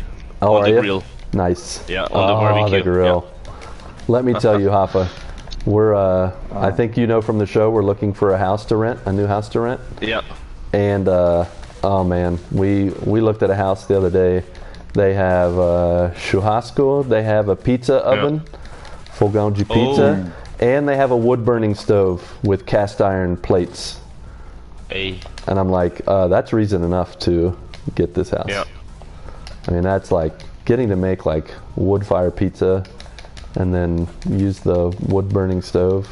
Oh, on are the you? grill. Nice. Yeah, on the barbecue. The grill. Yeah. Let me tell you, Hafa, we're I think you know from the show we're looking for a new house to rent. Yeah. And oh man, we looked at a house the other day. They have churrasco, they have a pizza oven, fogão de pizza, and they have a wood burning stove with cast iron plates. Hey. And I'm like, that's reason enough to get this house. Yeah. I mean, that's like getting to make like wood fire pizza and then use the wood burning stove.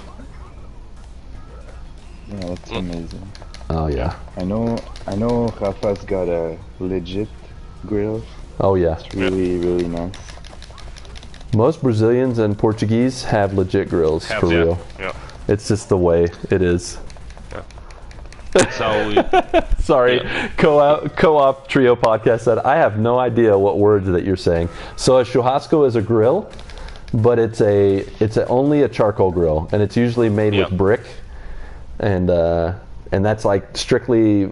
Yeah, that's amazing. Oh yeah. I know Rafa's got a legit grill. Oh yeah. It's really nice. Most Brazilians and Portuguese have legit grills, for real. Yeah. It's just the way it is. Yeah. That's how we... Sorry, Co-op Trio Podcast said, I have no idea what words that you're saying. So a churrasco is a grill, but it's only a charcoal grill, and it's usually made with brick, and that's like strictly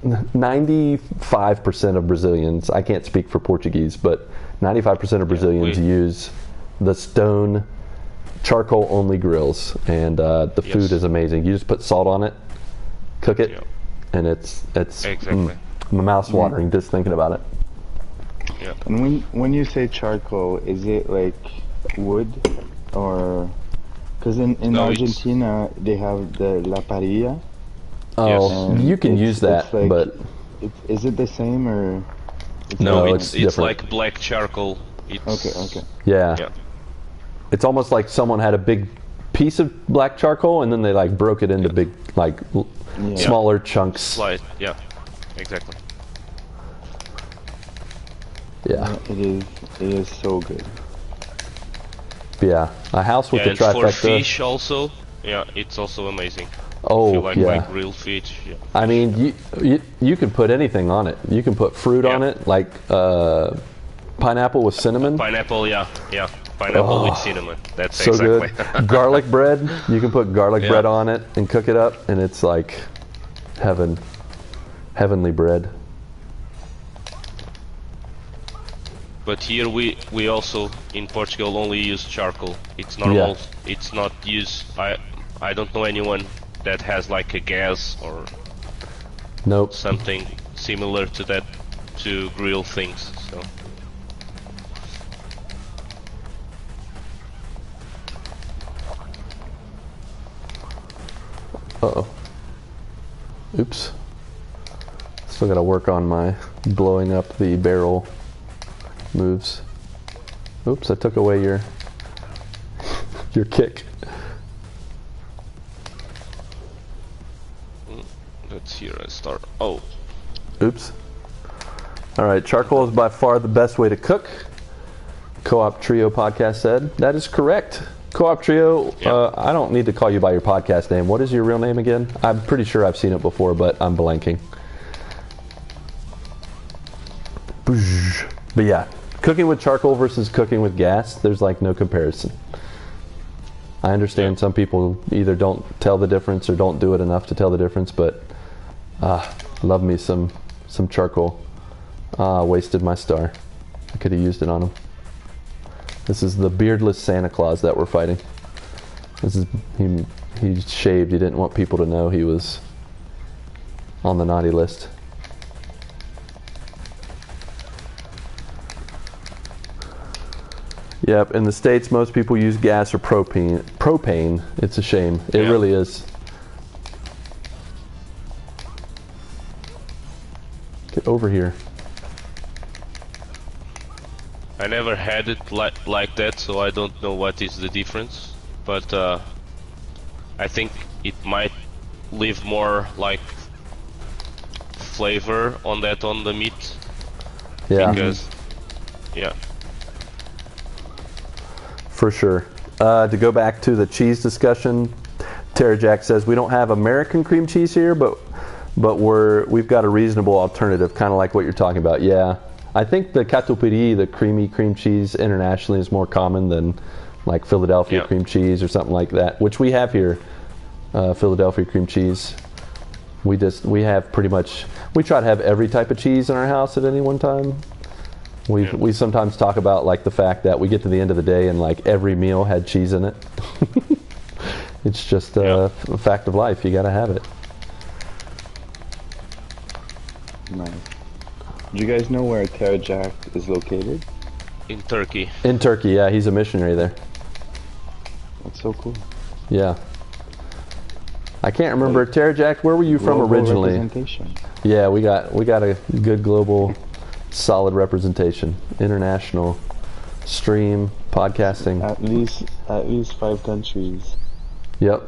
95% of Brazilians, I can't speak for Portuguese, but 95% of Brazilians use the stone charcoal only grills, and the food is amazing. You just put salt on it, cook it, and it's my mouth's watering just thinking about it. Yeah. And when you say charcoal, is it like wood, or because in Argentina they have the la parrilla? Oh, you can use that, like, but is it the same or? It's like black charcoal. Okay. Yeah. It's almost like someone had a big piece of black charcoal and then they like broke it into big like smaller chunks. Yeah, exactly. Yeah. It is so good. Yeah, a house with the and trifecta. For fish also, it's also amazing. Oh, if you like grilled fish. Yeah. I mean, you can put anything on it. You can put fruit on it, like pineapple with cinnamon. Pineapple, pineapple with cinnamon. That's so exactly good. Garlic bread. You can put garlic bread on it and cook it up, and it's like heavenly bread. But here we also in Portugal only use charcoal. It's normal. It's not used. I don't know anyone that has like a gas or Nope. something similar to that to grill things. So. Uh-oh. Oops. Still gotta work on my blowing up the barrel moves. Oops, I took away your kick. Let's hear I start. Oh. Oops. Alright, charcoal is by far the best way to cook. Co-op Trio podcast said. That is correct. Co-op Trio, yeah. I don't need to call you by your podcast name. What is your real name again? I'm pretty sure I've seen it before, but I'm blanking. But yeah, cooking with charcoal versus cooking with gas, there's like no comparison. I understand some people either don't tell the difference or don't do it enough to tell the difference, but love me some charcoal. Wasted my star. I could have used it on him. This is the beardless Santa Claus that we're fighting. This is he shaved. He didn't want people to know he was on the naughty list. Yep, in the States most people use gas or propane. It's a shame. It really is. Get over here. I never had it like that, so I don't know what is the difference. But I think it might leave more like flavor on the meat. Yeah. Because, yeah. For sure. To go back to the cheese discussion, Tara Jack says we don't have American cream cheese here, but we've got a reasonable alternative, kind of like what you're talking about. Yeah, I think the catupiry, the creamy cream cheese internationally, is more common than like Philadelphia cream cheese or something like that, which we have here. Philadelphia cream cheese. We have pretty much. We try to have every type of cheese in our house at any one time. We sometimes talk about like the fact that we get to the end of the day and like every meal had cheese in it. It's just a fact of life. You got to have it. Nice. Do you guys know where Terajak is located? In Turkey. In Turkey, yeah. He's a missionary there. That's so cool. Yeah. I can't remember. Terajak, where were you from originally? Representation. Yeah, we got a good global, solid representation. International stream podcasting. At least 5 countries. Yep.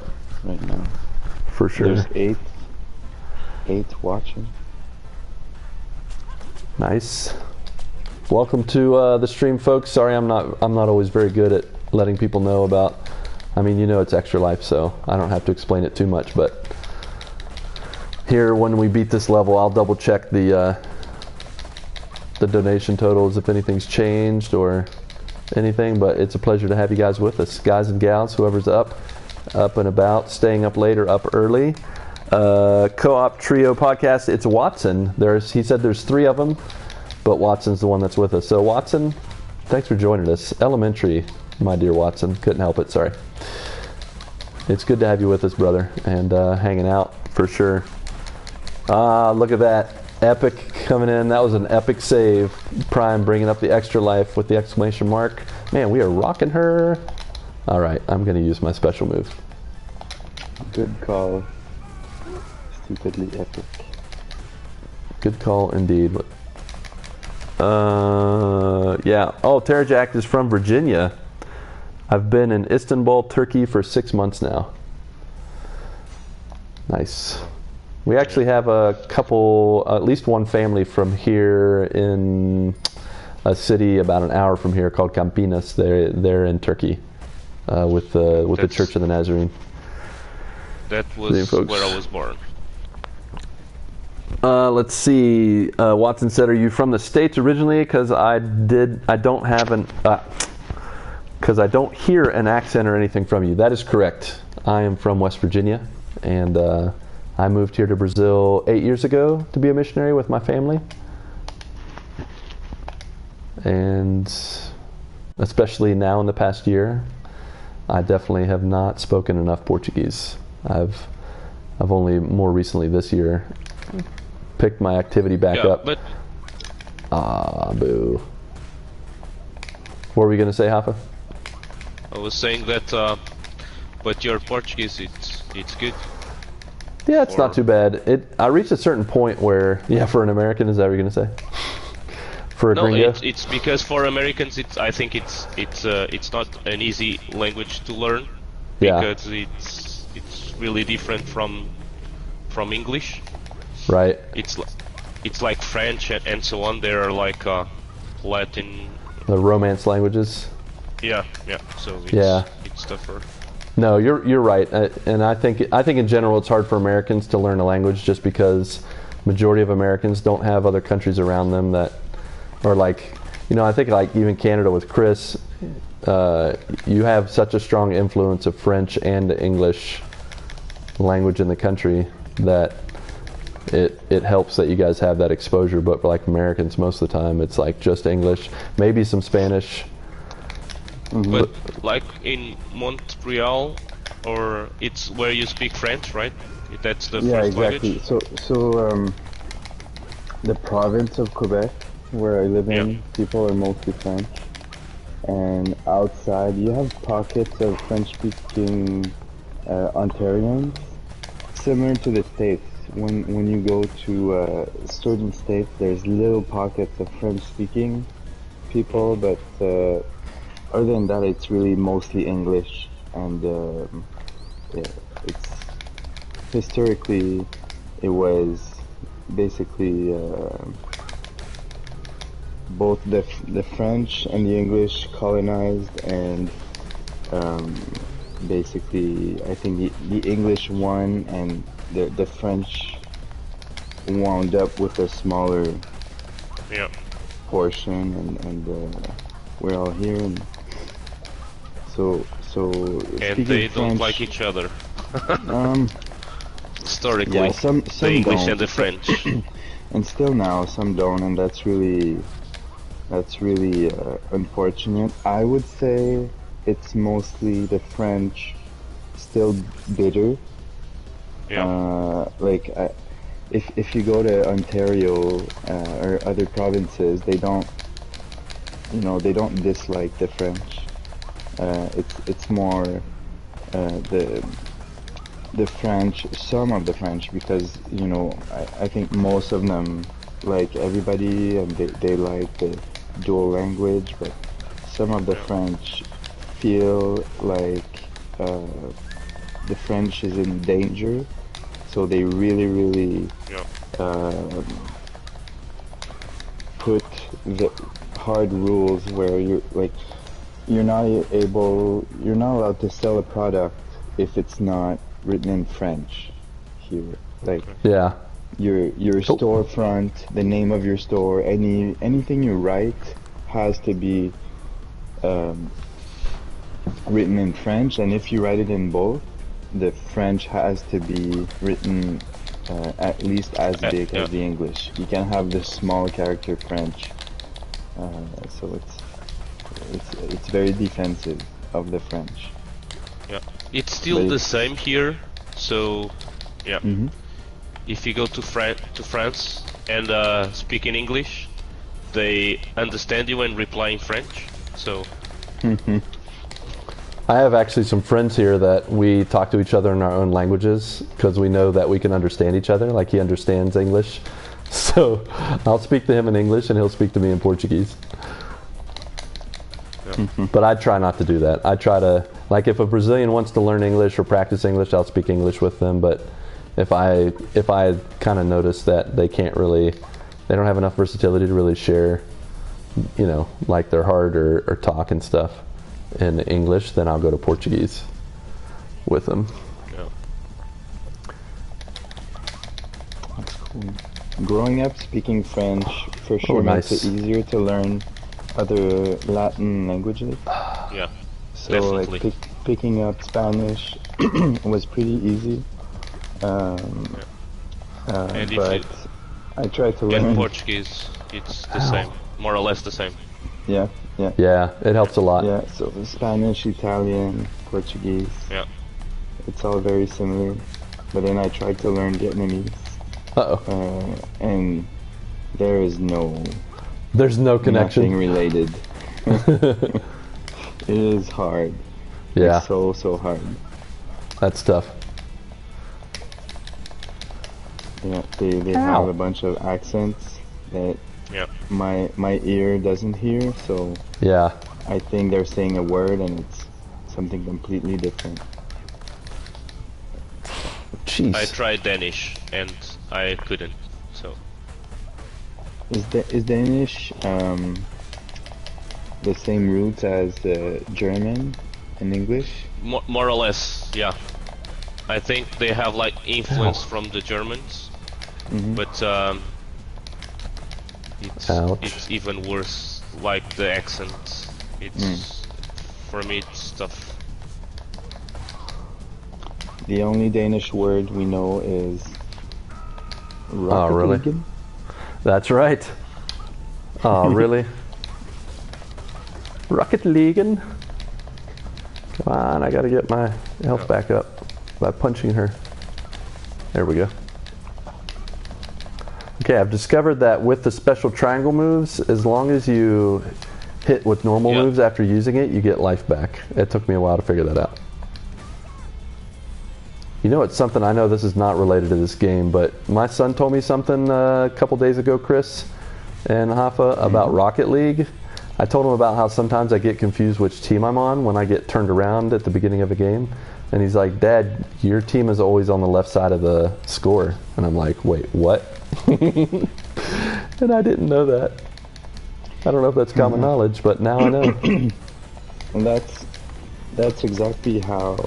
Right now. For sure. There's 8 watching. Nice. Welcome to the stream, folks. Sorry, I'm not always very good at letting people know about. I mean, you know, it's Extra Life, so I don't have to explain it too much. But here, when we beat this level, I'll double check the donation totals if anything's changed or anything. But it's a pleasure to have you guys with us, guys and gals. Whoever's up and about, staying up late or up early. Co-op Trio podcast. It's Watson. He said there's 3 of them, but Watson's the one that's with us. So Watson, thanks for joining us. Elementary, my dear Watson. Couldn't help it. Sorry. It's good to have you with us, brother, and hanging out for sure. Look at that. Epic coming in. That was an epic save. Prime bringing up the Extra Life with the exclamation mark. Man, we are rocking her. All right, I'm going to use my special move. Good call. Stupidly epic. Good call indeed. Yeah. Oh, Terajak is from Virginia. I've been in Istanbul, Turkey for 6 months now. Nice. We actually have a couple, at least one family from here in a city about an hour from here called Campinas. They're in Turkey with the Church of the Nazarene. That was where I was born. Let's see. Watson said, "Are you from the States originally?" Because I don't hear an accent or anything from you. That is correct. I am from West Virginia, and I moved here to Brazil 8 years ago to be a missionary with my family. And especially now in the past year, I definitely have not spoken enough Portuguese. I've only more recently this year picked my activity back up. But boo. What were we gonna say, Hafa? I was saying that, but your Portuguese, it's good. Yeah, it's not too bad. I reached a certain point where, for an American, is that what you're gonna say? For a gringo? It's because for Americans, I think it's not an easy language to learn because it's really different from English. Right. It's like French and so on. There are like Latin. The Romance languages. Yeah. So it's tougher. No, you're right, and I think in general it's hard for Americans to learn a language just because majority of Americans don't have other countries around them that are like, I think like even Canada with Chris, you have such a strong influence of French and English language in the country that it helps that you guys have that exposure. But for like Americans, most of the time it's like just English, maybe some Spanish. Mm-hmm. But like in Montreal, or it's where you speak French, right? That's the first language? So the province of Quebec, where I live in, people are mostly French. And outside, you have pockets of French-speaking Ontarians, similar to the States. When you go to certain states, there's little pockets of French-speaking people, but other than that, it's really mostly English, and it's historically it was basically both the French and the English colonized, and basically I think the English won, and the French wound up with a smaller portion, and we're all here, and so and they don't like each other. Historically, some the English don't. and the French. And still now some don't, and that's really unfortunate. I would say it's mostly the French still bitter. If you go to Ontario or other provinces, they don't dislike the French. It's more the French, some of the French, because I think most of them like everybody, and they like the dual language, but some of the French feel like the French is in danger, so they really put the hard rules where you're not allowed to sell a product if it's not written in French here. Like your storefront, the name of your store, anything you write has to be written in French, and if you write it in both, the French has to be written at least as big as the English. You can't have the small character French. So it's very defensive of the French. Yeah, it's still the same here. So, if you go to France and speak in English, they understand you and reply in French. So. I have actually some friends here that we talk to each other in our own languages because we know that we can understand each other. Like he understands English, so I'll speak to him in English and he'll speak to me in Portuguese. But I try not to do that. I try to, like, if a Brazilian wants to learn English or practice English, I'll speak English with them. But if I kind of notice that they don't have enough versatility to really share, like their heart or talk and stuff in English, then I'll go to Portuguese with them. Yeah. That's cool. Growing up speaking French for sure makes it easier to learn other Latin languages. Yeah, so definitely. Like picking up Spanish was pretty easy. And but I tried to learn Portuguese. It's the same, more or less the same. Yeah, yeah. Yeah, it helps a lot. Yeah, so Spanish, Italian, Portuguese. Yeah. It's all very similar. But then I tried to learn Vietnamese. Uh-oh. And there is There's no nothing connection. related. It is hard. Yeah, It's so hard. that's tough. Yeah, they have a bunch of accents that Yeah. my ear doesn't hear, so Yeah. I think they're saying a word and it's something completely different. Jeez. I tried Danish and I couldn't. So Is Danish the same roots as German and English? more or less, yeah. I think they have like influence from the Germans, but it's even worse. Like the accent, it's for me it's tough. The only Danish word we know is Oh, really? Rocketligen. That's right. Oh, really? Rocketligen. Come on, I gotta get my health back up by punching her. There we go. Okay, I've discovered that with the special triangle moves, as long as you hit with normal moves after using it, you get life back. It took me a while to figure that out. You know, it's something, I know this is not related to this game, but my son told me something a couple days ago, Chris and Hafa, about Rocket League. I told him about how sometimes I get confused which team I'm on when I get turned around at the beginning of a game. And he's like, Dad, your team is always on the left side of the score. And I'm like, wait, what? And I didn't know that. I don't know if that's common knowledge, but now I know. And that's exactly how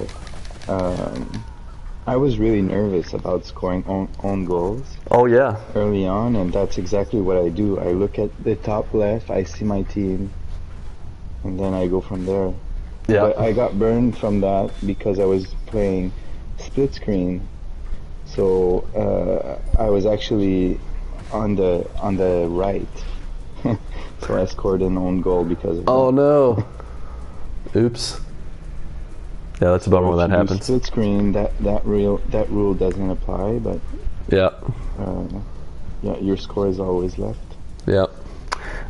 I was really nervous about scoring own goals Oh, yeah. early on, and that's exactly what I do. I look at the top left, I see my team, and then I go from there. Yeah. But I got burned from that because I was playing split screen, so I was actually on the right. So I scored an own goal because of Oh, that. no. Oops. Yeah, that's a bummer when that If you do happens. split screen, that rule doesn't apply, but Yeah. yeah, your score is always left. Yeah.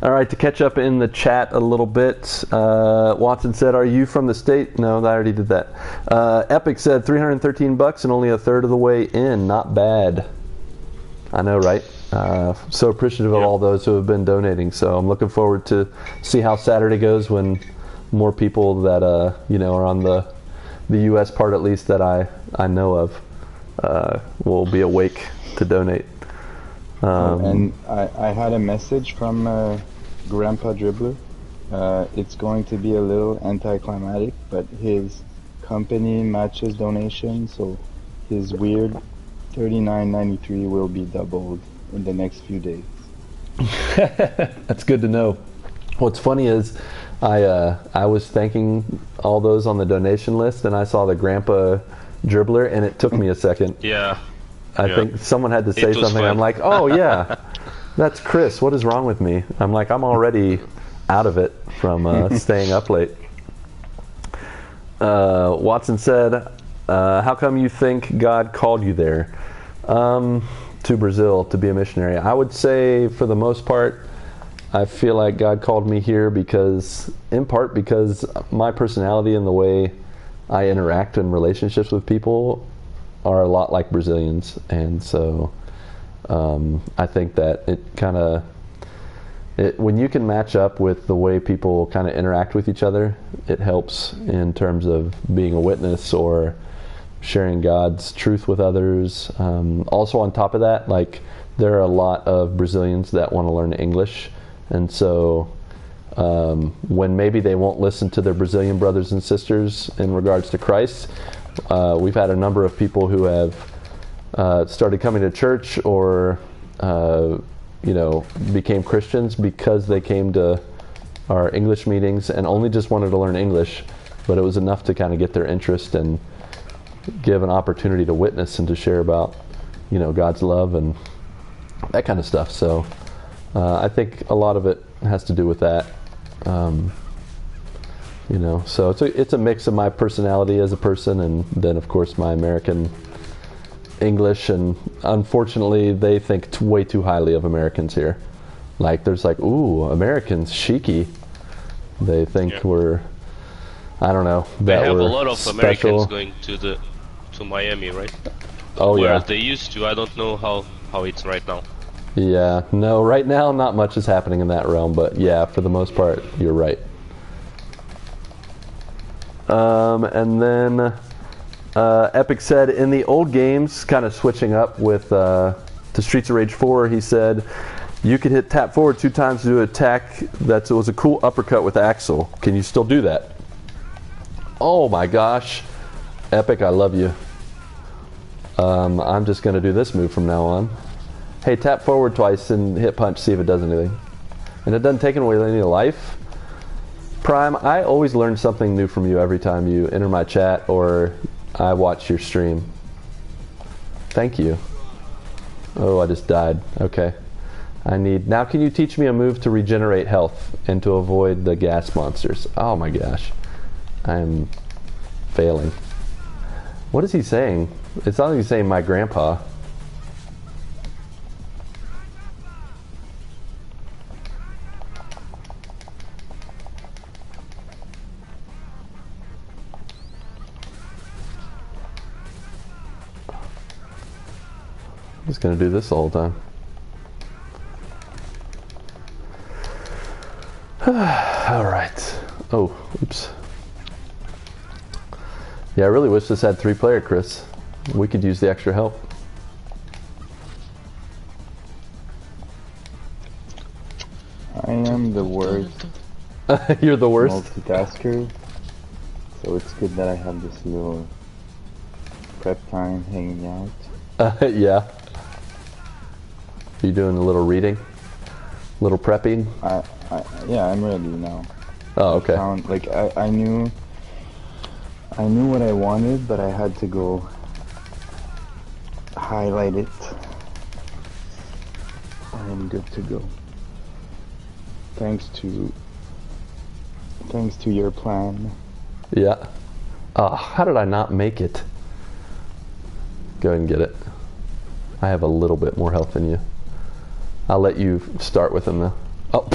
All right, to catch up in the chat a little bit, Watson said, "Are you from the state?" No, I already did that. Epic said $313 and only a third of the way in. Not bad. I know, right? So appreciative of all those who have been donating. So I'm looking forward to see how Saturday goes when more people that are on the U.S. part, at least that I know of, will be awake to donate. And I had a message from Grandpa Dribbler. It's going to be a little anticlimactic, but his company matches donation, so his weird $39.93 will be doubled in the next few days. That's good to know. What's funny is I was thanking all those on the donation list, and I saw the Grandpa Dribbler, and it took me a second. Yeah. I think someone had to say was something. fun. I'm like, oh yeah, that's Chris. What is wrong with me? I'm like, I'm already out of it from staying up late. Watson said, how come you think God called you there to Brazil to be a missionary? I would say for the most part, I feel like God called me here in part because my personality and the way I interact in relationships with people are a lot like Brazilians, and so I think that when you can match up with the way people kind of interact with each other, it helps in terms of being a witness or sharing God's truth with others. Also on top of that, like, there are a lot of Brazilians that want to learn English, and so when maybe they won't listen to their Brazilian brothers and sisters in regards to Christ, we've had a number of people who have started coming to church or became Christians because they came to our English meetings and only just wanted to learn English, but it was enough to kind of get their interest and give an opportunity to witness and to share about God's love and that kind of stuff. So I think a lot of it has to do with that. You know, so it's a mix of my personality as a person, and then of course my American English, and unfortunately they think way too highly of Americans here. Like there's like, ooh, Americans, cheeky. They think we're, I don't know. They have we're a lot of special. Americans going to Miami, right? Oh Where yeah. they used to. I don't know how it's right now. Yeah, no, right now not much is happening in that realm, but yeah, for the most part, you're right. And then Epic said, in the old games, kind of switching up with to Streets of Rage 4, he said, you could hit tap forward 2 times to do an attack that was a cool uppercut with Axel. Can you still do that? Oh my gosh. Epic, I love you. I'm just going to do this move from now on. Hey, tap forward twice and hit punch, see if it does anything. And it doesn't take away any life. Prime, I always learn something new from you every time you enter my chat or I watch your stream. Thank you. Oh, I just died. Okay. Now can you teach me a move to regenerate health and to avoid the gas monsters? Oh my gosh. I am failing. What is he saying? It's not like he's saying my grandpa. I'm just gonna do this the whole time. Alright. Oh, oops. Yeah, I really wish this had 3-player, Chris. We could use the extra help. I am the worst. You're the worst? Multitasker. So it's good that I have this little prep time hanging out. Yeah. You doing a little reading? A little prepping? Yeah, I'm ready now. Oh, okay. I knew what I wanted, but I had to go highlight it. I am good to go. Thanks to your plan. Yeah. Oh, how did I not make it? Go ahead and get it. I have a little bit more health than you. I'll let you start with him though. Oh.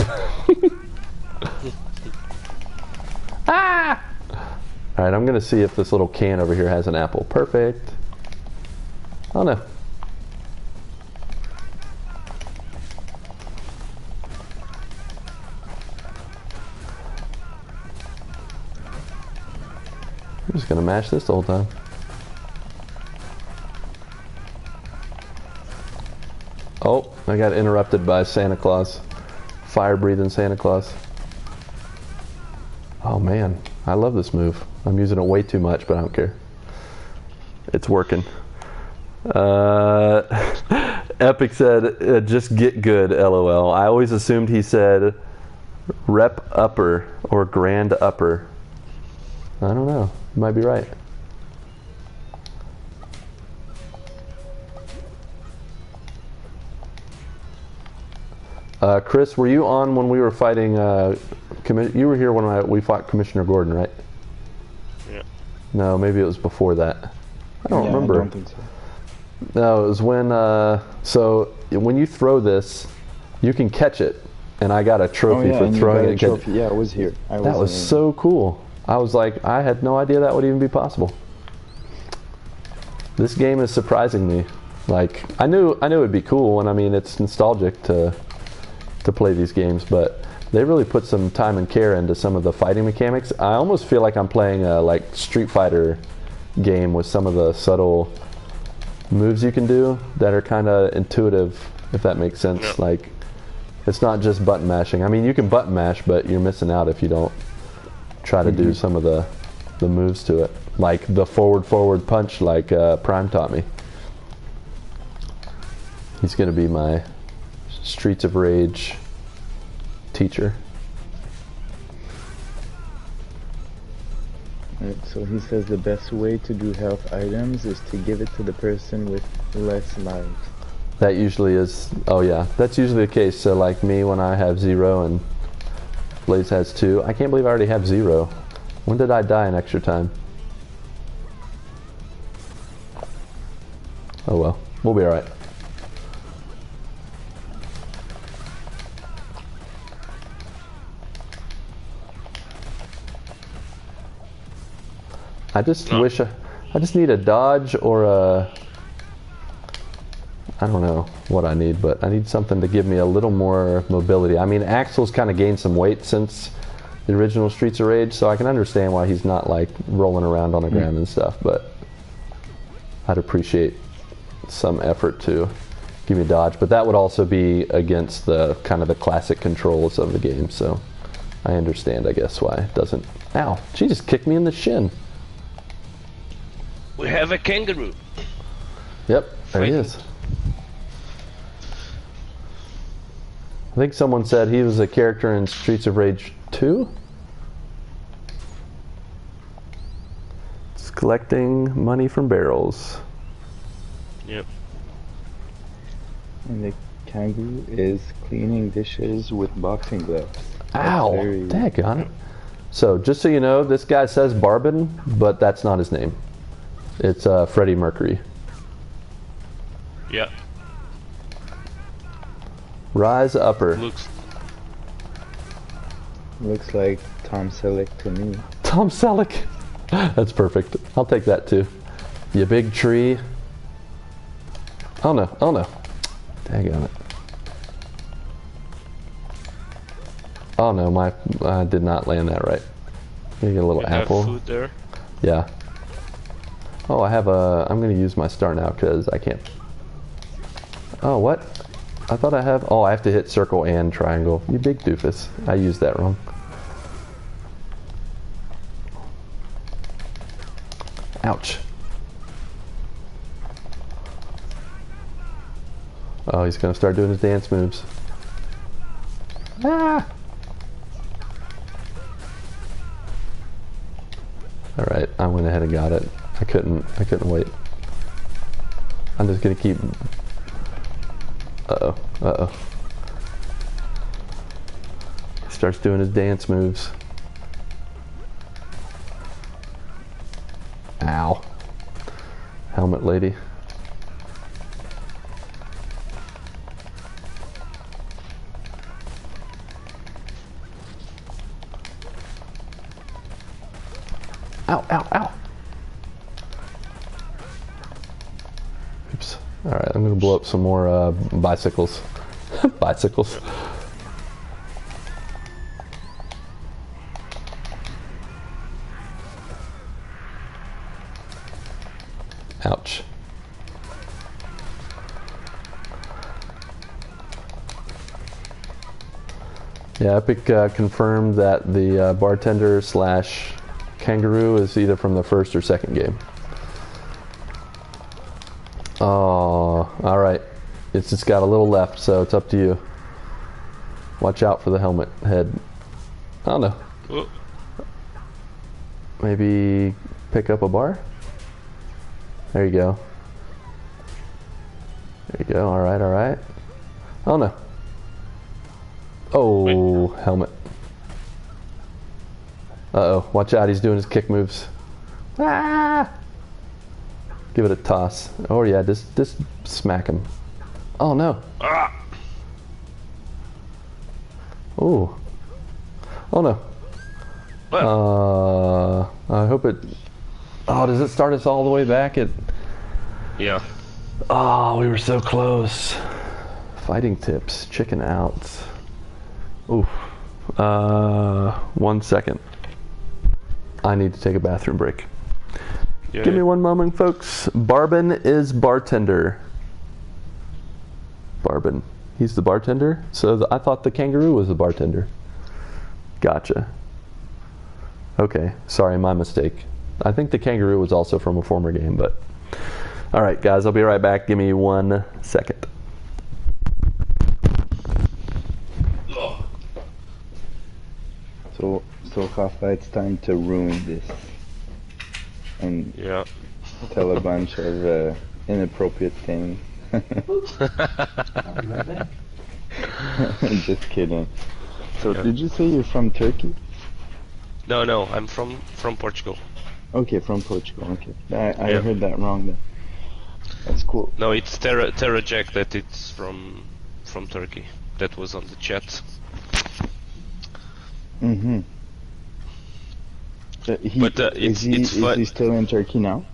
Ah! Alright, I'm gonna see if this little can over here has an apple. Perfect. Oh no. I'm just gonna mash this the whole time. Oh, I got interrupted by Santa Claus. Fire-breathing Santa Claus. Oh man, I love this move. I'm using it way too much, but I don't care. It's working. Epic said, just get good, LOL. I always assumed he said rep upper or grand upper. I don't know. You might be right. Chris, were you on when we were fighting? You were here when we fought Commissioner Gordon, right? Yeah. No, maybe it was before that. I don't remember. I don't think so. No, it was when. So when you throw this, you can catch it, and I got a trophy for throwing it. Trophy. Yeah, I was here. That was so cool. I was like, I had no idea that would even be possible. This game is surprising me. Like I knew it'd be cool, and I mean it's nostalgic to play these games, but they really put some time and care into some of the fighting mechanics. I almost feel like I'm playing a like Street Fighter game with some of the subtle moves you can do that are kind of intuitive, if that makes sense. Yeah. Like it's not just button mashing. I mean, you can button mash, but you're missing out if you don't try to do some of the moves to it, like the forward punch, like Prime taught me. He's gonna be my Streets of Rage teacher. Right, so he says the best way to do health items is to give it to the person with less lives. That usually is, oh yeah, that's usually the case. So like me, when I have 0 and Blaze has 2. I can't believe I already have 0. When did I die in extra time? Oh well, we'll be alright. I just wish I just need a dodge or a, I don't know what I need, but I need something to give me a little more mobility. I mean, Axel's kind of gained some weight since the original Streets of Rage, so I can understand why he's not like rolling around on the ground and stuff, but I'd appreciate some effort to give me a dodge. But that would also be against the kind of the classic controls of the game, so I understand, I guess, why it doesn't. Ow, she just kicked me in the shin. We have a kangaroo. Yep, there he is. I think someone said he was a character in Streets of Rage 2. It's collecting money from barrels. Yep. And the kangaroo is cleaning dishes with boxing gloves. Ow! Daggone it. So, just so you know, this guy says Barbin, but that's not his name. It's Freddie Mercury. Yeah. Rise Upper. Looks like Tom Selleck to me. Tom Selleck. That's perfect. I'll take that too. You big tree. Oh no, oh no. Daggone it. Oh no, I did not land that right. You get a little apple. Have food there? Yeah. Oh, I have a, I'm gonna use my star now because I can't. Oh, what? I thought I have, oh, I have to hit circle and triangle. You big doofus. I used that wrong. Ouch. Oh, he's gonna start doing his dance moves. Ah! Alright, I went ahead and got it. I couldn't wait. I'm just gonna keep. Uh-oh, uh-oh. Starts doing his dance moves. Ow. Helmet lady. Ow, ow, ow. Oops. Alright, I'm gonna blow up some more bicycles. Bicycles. Ouch. Yeah, Epic confirmed that the bartender slash kangaroo is either from the first or second game. Oh, alright. It's just got a little left, so it's up to you. Watch out for the helmet head. I don't know. Oh. Maybe pick up a bar? There you go. There you go. Alright, alright. Oh no. Oh, wait. Helmet. Uh-oh. Watch out, he's doing his kick moves. Ah! Give it a toss. Oh yeah, just smack him. Oh no. Ah! Ooh. Oh no. What? I hope it... Oh, does it start us all the way back at... Yeah. Oh, we were so close. Fighting tips. Chicken out. Oof. 1 second. I need to take a bathroom break. Yeah. Give me one moment, folks. Barbin is bartender. Barbin. He's the bartender? So I thought the kangaroo was the bartender. Gotcha. Okay. Sorry, my mistake. I think the kangaroo was also from a former game, but... Alright, guys, I'll be right back. Give me 1 second. So Kafka, it's time to ruin this. And Yeah. tell a bunch of inappropriate things. Just kidding. So did you say you're from Turkey? No, I'm from Portugal. Okay, from Portugal. Okay, I heard that wrong then. That's cool. No, it's Terra Jack that it's from Turkey. That was on the chat. Mm-hmm. Is he still in Turkey now?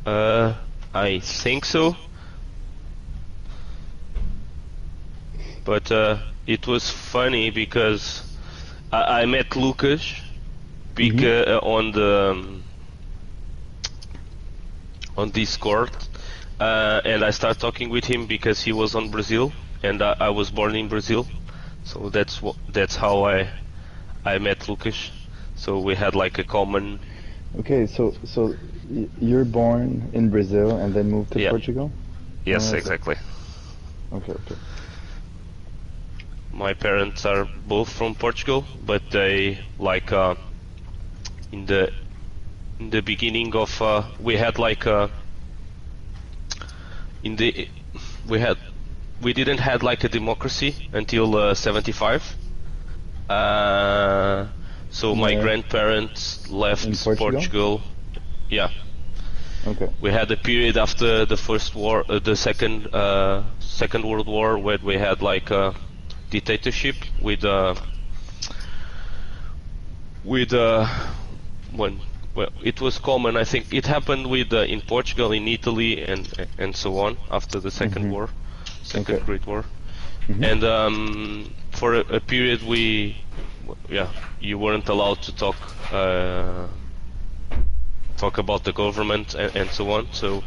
I think so. But it was funny because I met Lucas on Discord, and I started talking with him because he was on Brazil, and I was born in Brazil, so that's how I met Lucas. So we had like a common. Okay, so you're born in Brazil and then moved to Portugal? Yes, exactly. Okay. My parents are both from Portugal, but they like in the beginning of we had like we didn't had like a democracy until 75. So my grandparents left Portugal. Yeah. Okay. We had a period after the first war, the second World War, where we had like a dictatorship with when it was common. I think it happened with in Portugal, in Italy, and so on after the second war, Great War, and for a period you weren't allowed to talk about the government and so on. So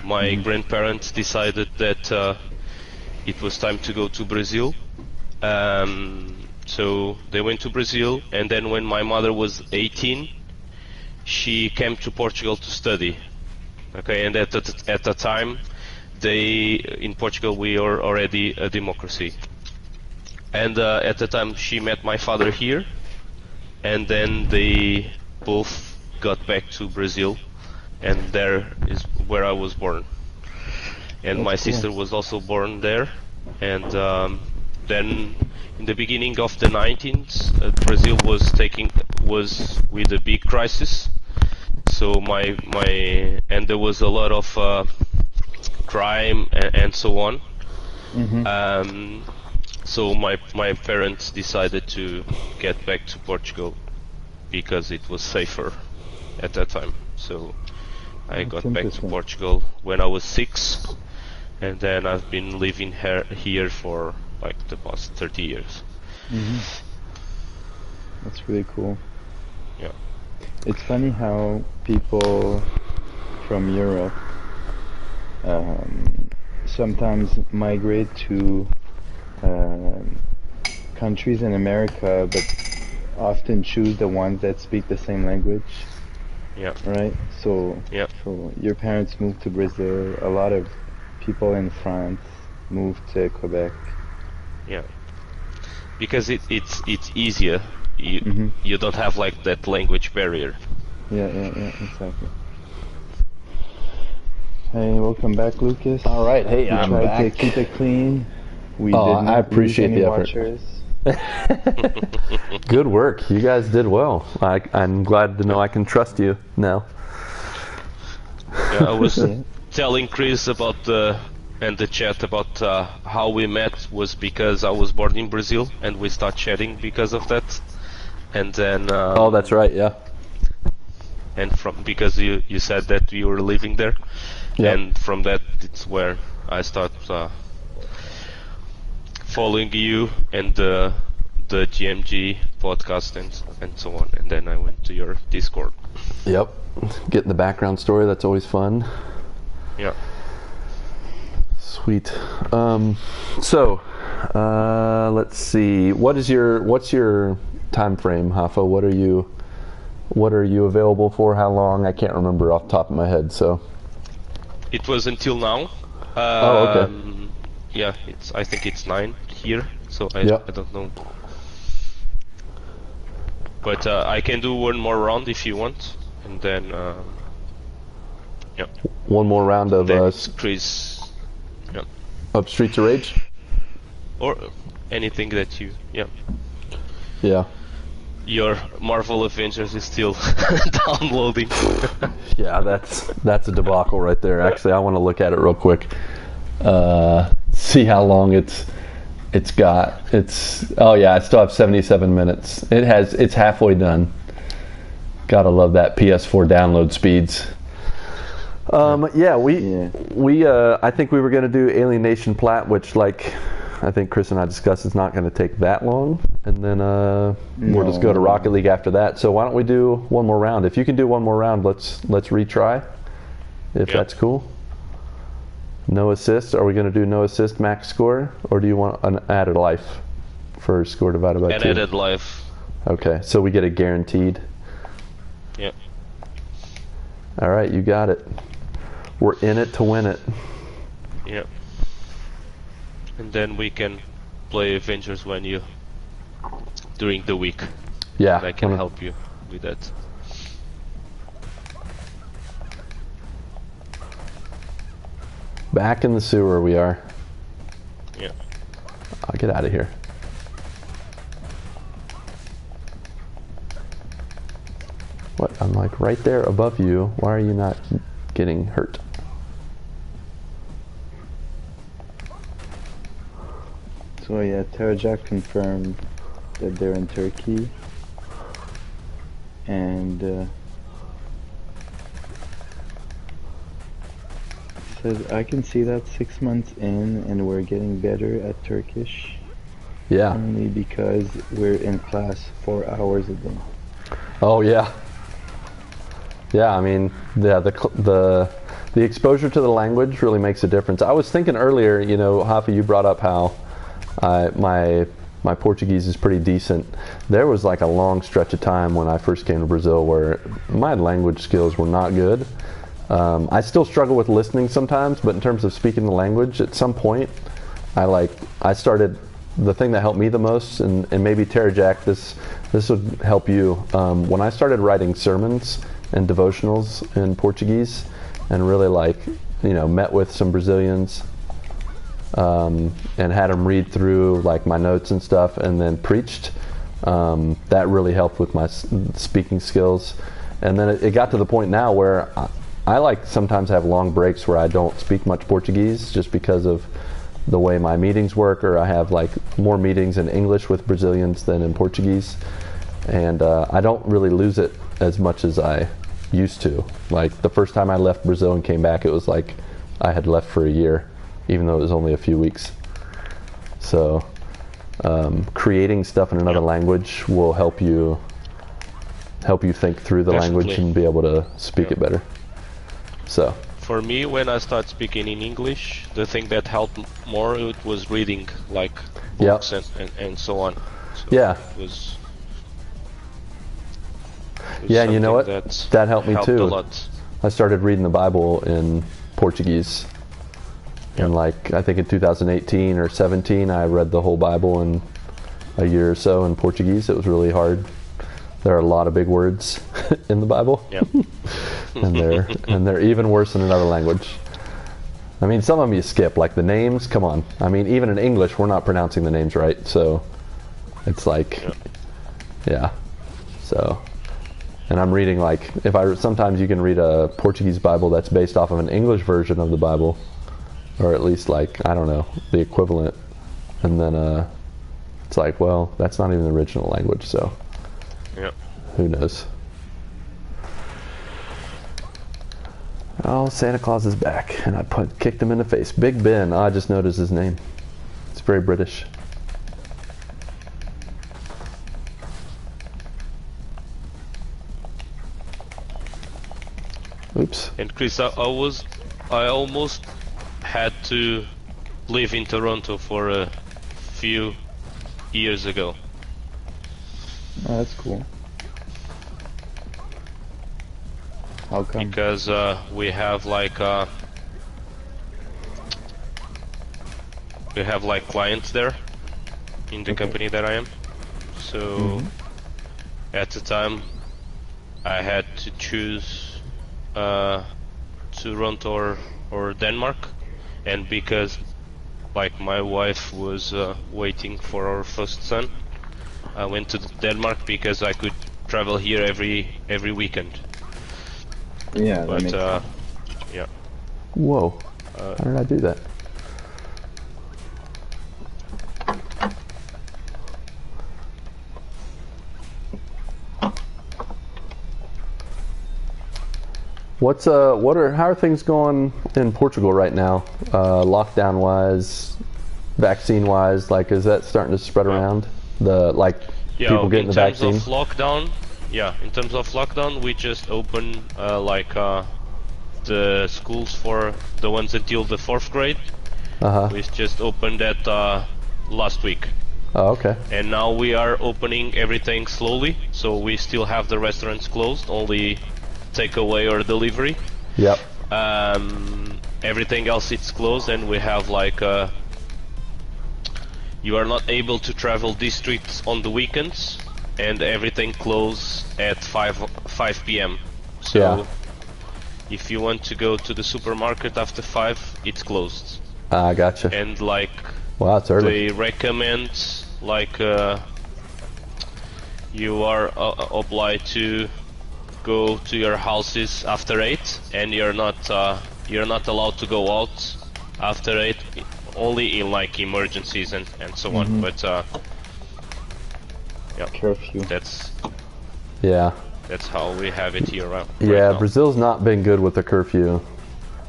my grandparents decided that it was time to go to Brazil. So they went to Brazil, and then when my mother was 18, she came to Portugal to study. Okay, and at the time, in Portugal we are already a democracy. And at the time she met my father here, and then they both got back to Brazil, and there is where I was born. And my sister was also born there, and then in the beginning of the 19th, Brazil was with a big crisis. So and there was a lot of crime and so on. So my parents decided to get back to Portugal because it was safer at that time. So I got back to Portugal when I was 6, and then I've been living here for like the past 30 years. That's really cool. Yeah. It's funny how people from Europe sometimes migrate to countries in America, but often choose the ones that speak the same language. Yeah. Right? So your parents moved to Brazil. A lot of people in France moved to Quebec. Yeah. Because it's easier. You don't have like that language barrier. Yeah, exactly. Hey, welcome back, Lucas. All right, hey, I'm back. Tried to keep it clean. We did not I appreciate the effort. Watchers. Good work. You guys did well. I'm glad to know I can trust you now. Yeah, I was telling Chris about and the chat about how we met was because I was born in Brazil and we started chatting because of that. And then oh, that's right, yeah. And because you said that you were living there. Yep. And from that it's where I start following you and the GMG podcast and so on, and then I went to your Discord. Yep, getting the background story, that's always fun. Yeah. Sweet. So let's see. What's your time frame, Hafa? What are you available for? How long? I can't remember off the top of my head. So it was until now. Oh, okay. Yeah, I think it's 9 here, so I don't know. But I can do one more round if you want, and then one more round of Chris. Yeah. Of Streets of Rage, or anything that you. Yeah. Yeah. Your Marvel Avengers is still downloading. Yeah, that's a debacle right there. Actually, I want to look at it real quick. See how long it's got. Oh yeah, I still have 77 minutes. It's halfway done. Gotta love that PS4 download speeds. I think we were gonna do Alien Nation Plat, which I think Chris and I discussed it's not going to take that long, and then we'll just go to Rocket League after that. So why don't we do one more round? If you can do one more round, let's retry, if that's cool. No assist. Are we going to do no assist max score, or do you want an added life for score divided by 2? An added life. Okay, so we get a guaranteed. Yep. All right, you got it. We're in it to win it. Yep. And then we can play Avengers during the week. Yeah. And I can help you with that. Back in the sewer we are. Yeah. I'll get out of here. What? I'm like right there above you. Why are you not getting hurt? So yeah, Terajak confirmed that they're in Turkey, and says I can see that 6 months in, and we're getting better at Turkish. Yeah. Only because we're in class 4 hours a day. Oh yeah. Yeah, I mean, the exposure to the language really makes a difference. I was thinking earlier, Hafa, you brought up how my Portuguese is pretty decent. There was like a long stretch of time when I first came to Brazil where my language skills were not good. I still struggle with listening sometimes, but in terms of speaking the language, at some point, I started. The thing that helped me the most, and maybe Terajak, this would help you. When I started writing sermons and devotionals in Portuguese, and really met with some Brazilians. And had them read through my notes and stuff, and then preached. That really helped with my speaking skills. And then it got to the point now where I sometimes have long breaks where I don't speak much Portuguese just because of the way my meetings work, or I have more meetings in English with Brazilians than in Portuguese, and I don't really lose it as much as I used to. The first time I left Brazil and came back, it was like I had left for a year, even though it was only a few weeks. So creating stuff in another language will help you think through the language and be able to speak it better. So for me, when I started speaking in English, the thing that helped more it was reading books and so on. So yeah. It was yeah, and you know what? That helped me too. A lot. I started reading the Bible in Portuguese. And I think in 2018 or 17, I read the whole Bible in a year or so in Portuguese. It was really hard. There are a lot of big words in the Bible. Yeah. and they're even worse in another language. I mean, some of them you skip, like the names. Come on. I mean, even in English, we're not pronouncing the names right. So it's yeah. So, and I'm reading sometimes you can read a Portuguese Bible that's based off of an English version of the Bible. Or at least I don't know, the equivalent. And then it's well, that's not even the original language, so who knows. Oh, Santa Claus is back, and I kicked him in the face. Big Ben, I just noticed his name. It's very British. Oops. And Chris, I almost had to live in Toronto for a few years ago. Oh, that's cool. How come? Because we have clients there in the company that I am. So at the time I had to choose Toronto or Denmark. And because my wife was waiting for our first son, I went to Denmark because I could travel here every weekend. Yeah, But that makes sense. yeah. Whoa. How did I do that? How are things going in Portugal right now? Lockdown wise, vaccine wise, like is that starting to spread around? People getting the vaccine? In terms of lockdown, we just opened the schools for the ones until the 4th grade. We just opened that last week. Oh, okay. And now we are opening everything slowly, so we still have the restaurants closed, only takeaway or delivery. Yep. Everything else it's closed, and we have you are not able to travel districts on the weekends, and everything closed at 5 p.m. So Yeah. if you want to go to the supermarket after 5, it's closed. Gotcha. And wow, it's early. they recommend you are obliged to go to your houses after 8, and you're not allowed to go out after 8, only in emergencies and so on. But yeah, Curfew. that's how we have it here right Yeah, now. Brazil's not been good with the curfew.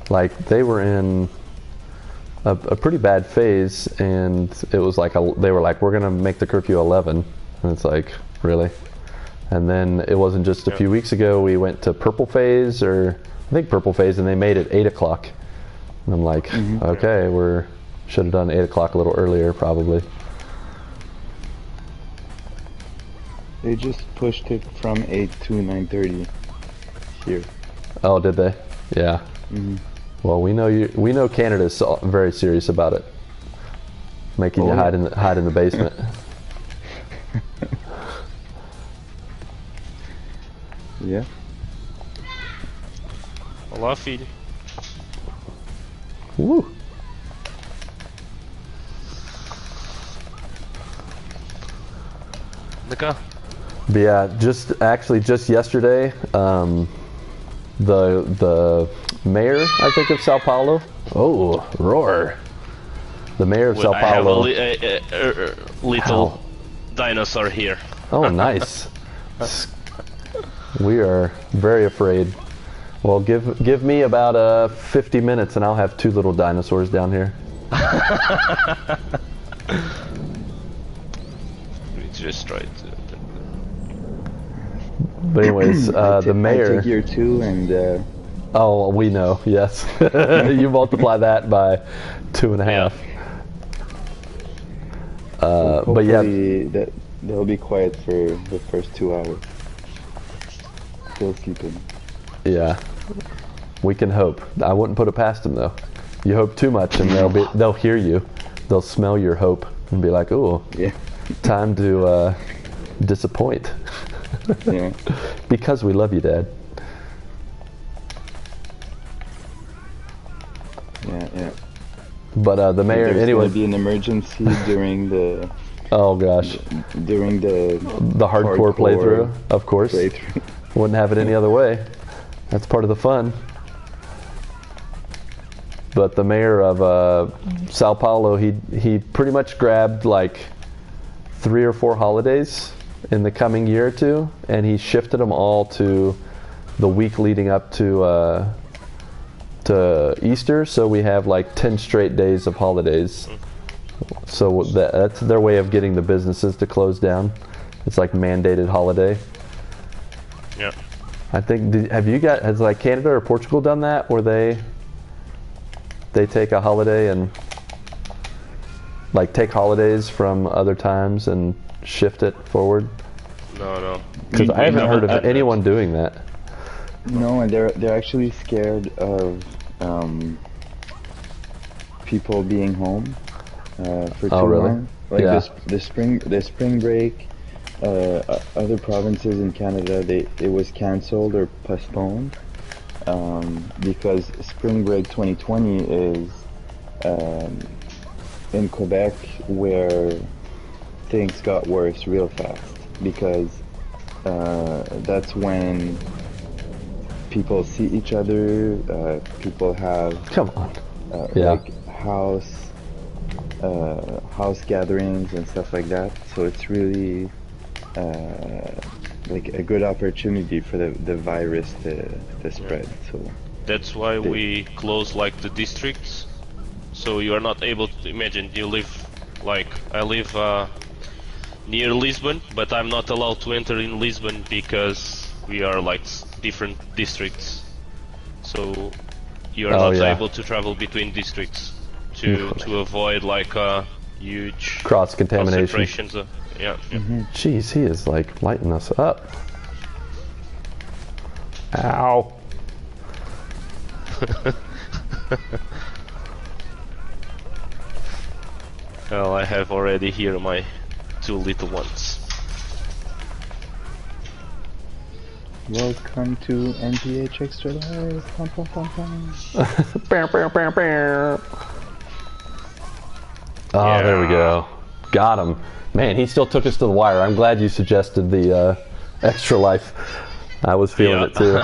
Like they were in a pretty bad phase, and it was they were like, we're gonna make the curfew 11, and it's like, really? And then it wasn't just a few weeks ago we went to purple phase, or I think purple phase, and they made it 8 o'clock. And I'm like, okay, should have done 8 o'clock a little earlier probably. They just pushed it from 8 to 9:30 here. Oh, did they? Yeah. Well, we know Canada's very serious about it, making you hide in the basement. Yeah. Olá, filho. Woo. Cá. But yeah, just yesterday, the mayor, I think, of Sao Paulo. Oh, roar! The mayor of Sao Paulo. I have a little dinosaur here. Oh, nice. We are very afraid. Well, give me about 50 minutes, and I'll have 2 little dinosaurs down here. We just tried to. But anyways, the mayor. I take your 2 and. Oh, we know. Yes, you multiply that by 2.5. But yeah, they'll be quiet for the first 2 hours. Still sleeping. Yeah, we can hope. I wouldn't put it past them though. You hope too much, and they'll hear you. They'll smell your hope and be like, "Oh, yeah, time to disappoint." Yeah. Because we love you, Dad. Yeah. But the mayor, There's anyway. There'll be an emergency during the. Oh gosh. During the hardcore playthrough, of course. Wouldn't have it any other way. That's part of the fun. But the mayor of Sao Paulo, he pretty much grabbed like 3 or 4 holidays in the coming year or 2, and he shifted them all to the week leading up to Easter. So we have like 10 straight days of holidays. So that's their way of getting the businesses to close down. It's like mandated holiday. Yeah. I think, has like Canada or Portugal done that, where they take a holiday and like take holidays from other times and shift it forward? No. Because I haven't heard of anyone doing that. No, and they're actually scared of people being home for too long. Like the spring break. Other provinces in Canada, it was cancelled or postponed because Spring Break 2020 is in Quebec, where things got worse real fast because that's when people see each other. People have Come on. Yeah. like house gatherings and stuff like that. So it's really like a good opportunity for the virus to spread. So that's why we close like the districts. So you are not able to imagine you live like I live near Lisbon, but I'm not allowed to enter in Lisbon because we are like different districts. So you are not able to travel between districts to avoid like huge cross contamination. Concentrations of, Jeez, he is like lighting us up. Ow. Well, I have already here my 2 little ones. welcome to MPH Extra-life. Pum, pum, pum, pum. Oh, there we go. Got him. Man, he still took us to the wire. I'm glad you suggested the Extra Life. I was feeling it too.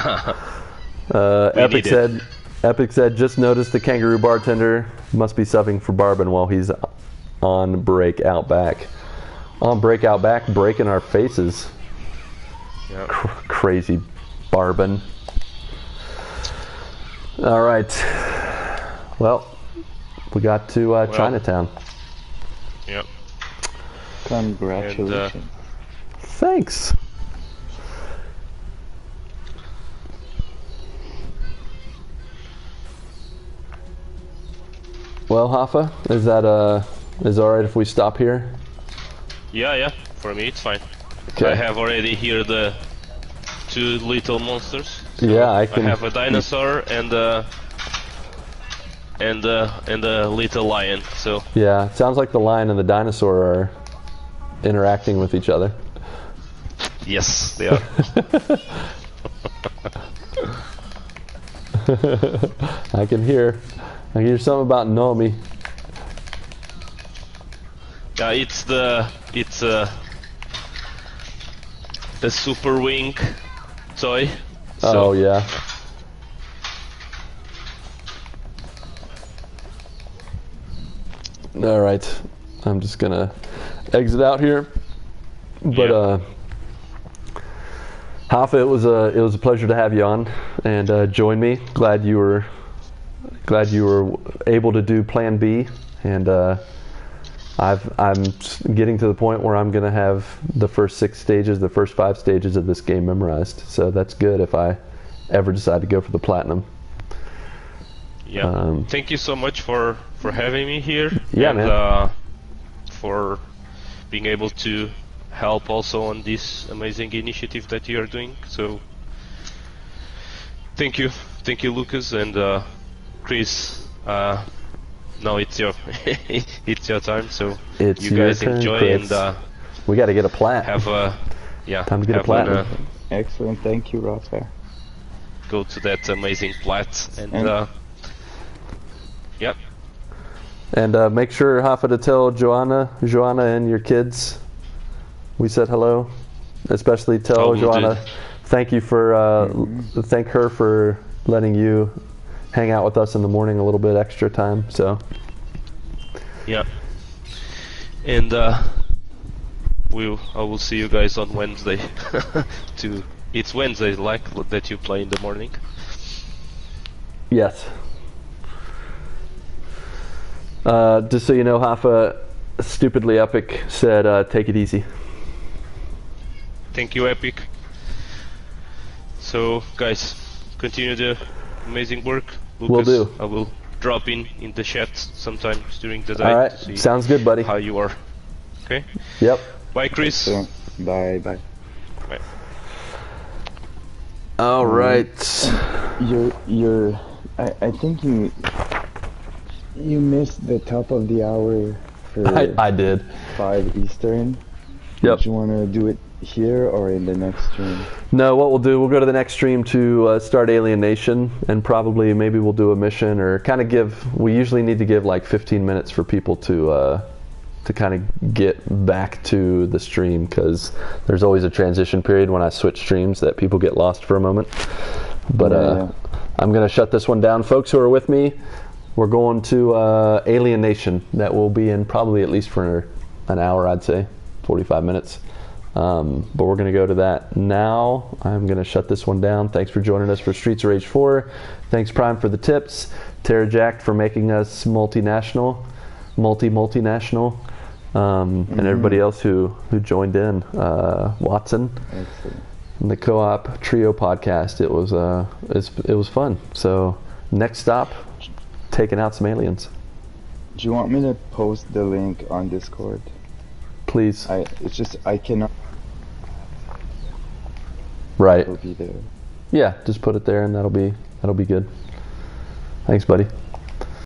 Epic said, just noticed the kangaroo bartender must be subbing for Barbin while he's on break out back. On break out back, breaking our faces. Yep. Crazy Barbin. All right. Well, we got to Chinatown. Yep. Congratulations. And, Thanks. Well, Hoffa, is that is it all right if we stop here? yeah, for me it's fine. Okay. I have already here the 2 little monsters. So Yeah, I can. I have a dinosaur and a little lion. So Yeah, it sounds like the lion and the dinosaur are interacting with each other. yes, they are. I can hear something about Nomi. Yeah, it's a super wing toy. So Oh yeah. All right, I'm just gonna exit out here. But Hoffa, it was a pleasure to have you on and join me. Glad you were able to do Plan B, and I'm getting to the point where I'm going to have the first 5 stages of this game memorized. So that's good if I ever decide to go for the platinum. Yeah. Thank you so much for having me here. Yeah, and, man. For being able to help also on this amazing initiative that you are doing. So thank you, Lucas and Chris. Now it's your it's your time. So It's you guys your turn, enjoy Chris. and We got to get a plat. have a Time to get a platinum. Excellent, thank you, Rossfair. Go to that amazing plat and yep. And make sure, Hoffa, to tell Joanna and your kids we said hello. Especially tell Joanna, thank you for thank her for letting you hang out with us in the morning a little bit extra time. So yeah, and I will see you guys on Wednesday. It's Wednesday, like that you play in the morning. yes. Just so you know, Hoffa, stupidly Epic said, take it easy. Thank you, Epic. So, guys, continue the amazing work. Lucas, Will do. I will drop in the chat sometimes during the day. All right, to see sounds good, buddy. how you are. Okay. Yep. Bye, Chris. So, bye. Bye. All right. I think you missed the top of the hour for I did. 5 Eastern. Yep. Do you want to do it here or in the next stream? No, what we'll do, we'll go to the next stream to start Alien Nation, and probably maybe we'll do a mission or kind of we usually need to give like 15 minutes for people to to kind of get back to the stream, because there's always a transition period when I switch streams that people get lost for a moment. But I'm going to shut this one down. Folks who are with me, we're going to Alien Nation. That will be in probably at least for an hour, I'd say, 45 minutes. But we're going to go to that now. I'm going to shut this one down. Thanks for joining us for Streets of Rage 4. Thanks, Prime, for the tips. Tara Jack for making us multinational. And everybody else who joined in. Watson. Excellent. And the Co-op Trio podcast. It was fun. So next stop, taking out some aliens. Do you want me to post the link on Discord? Please. I cannot. Right. It'll be there. Yeah, just put it there and that'll be good. Thanks, buddy.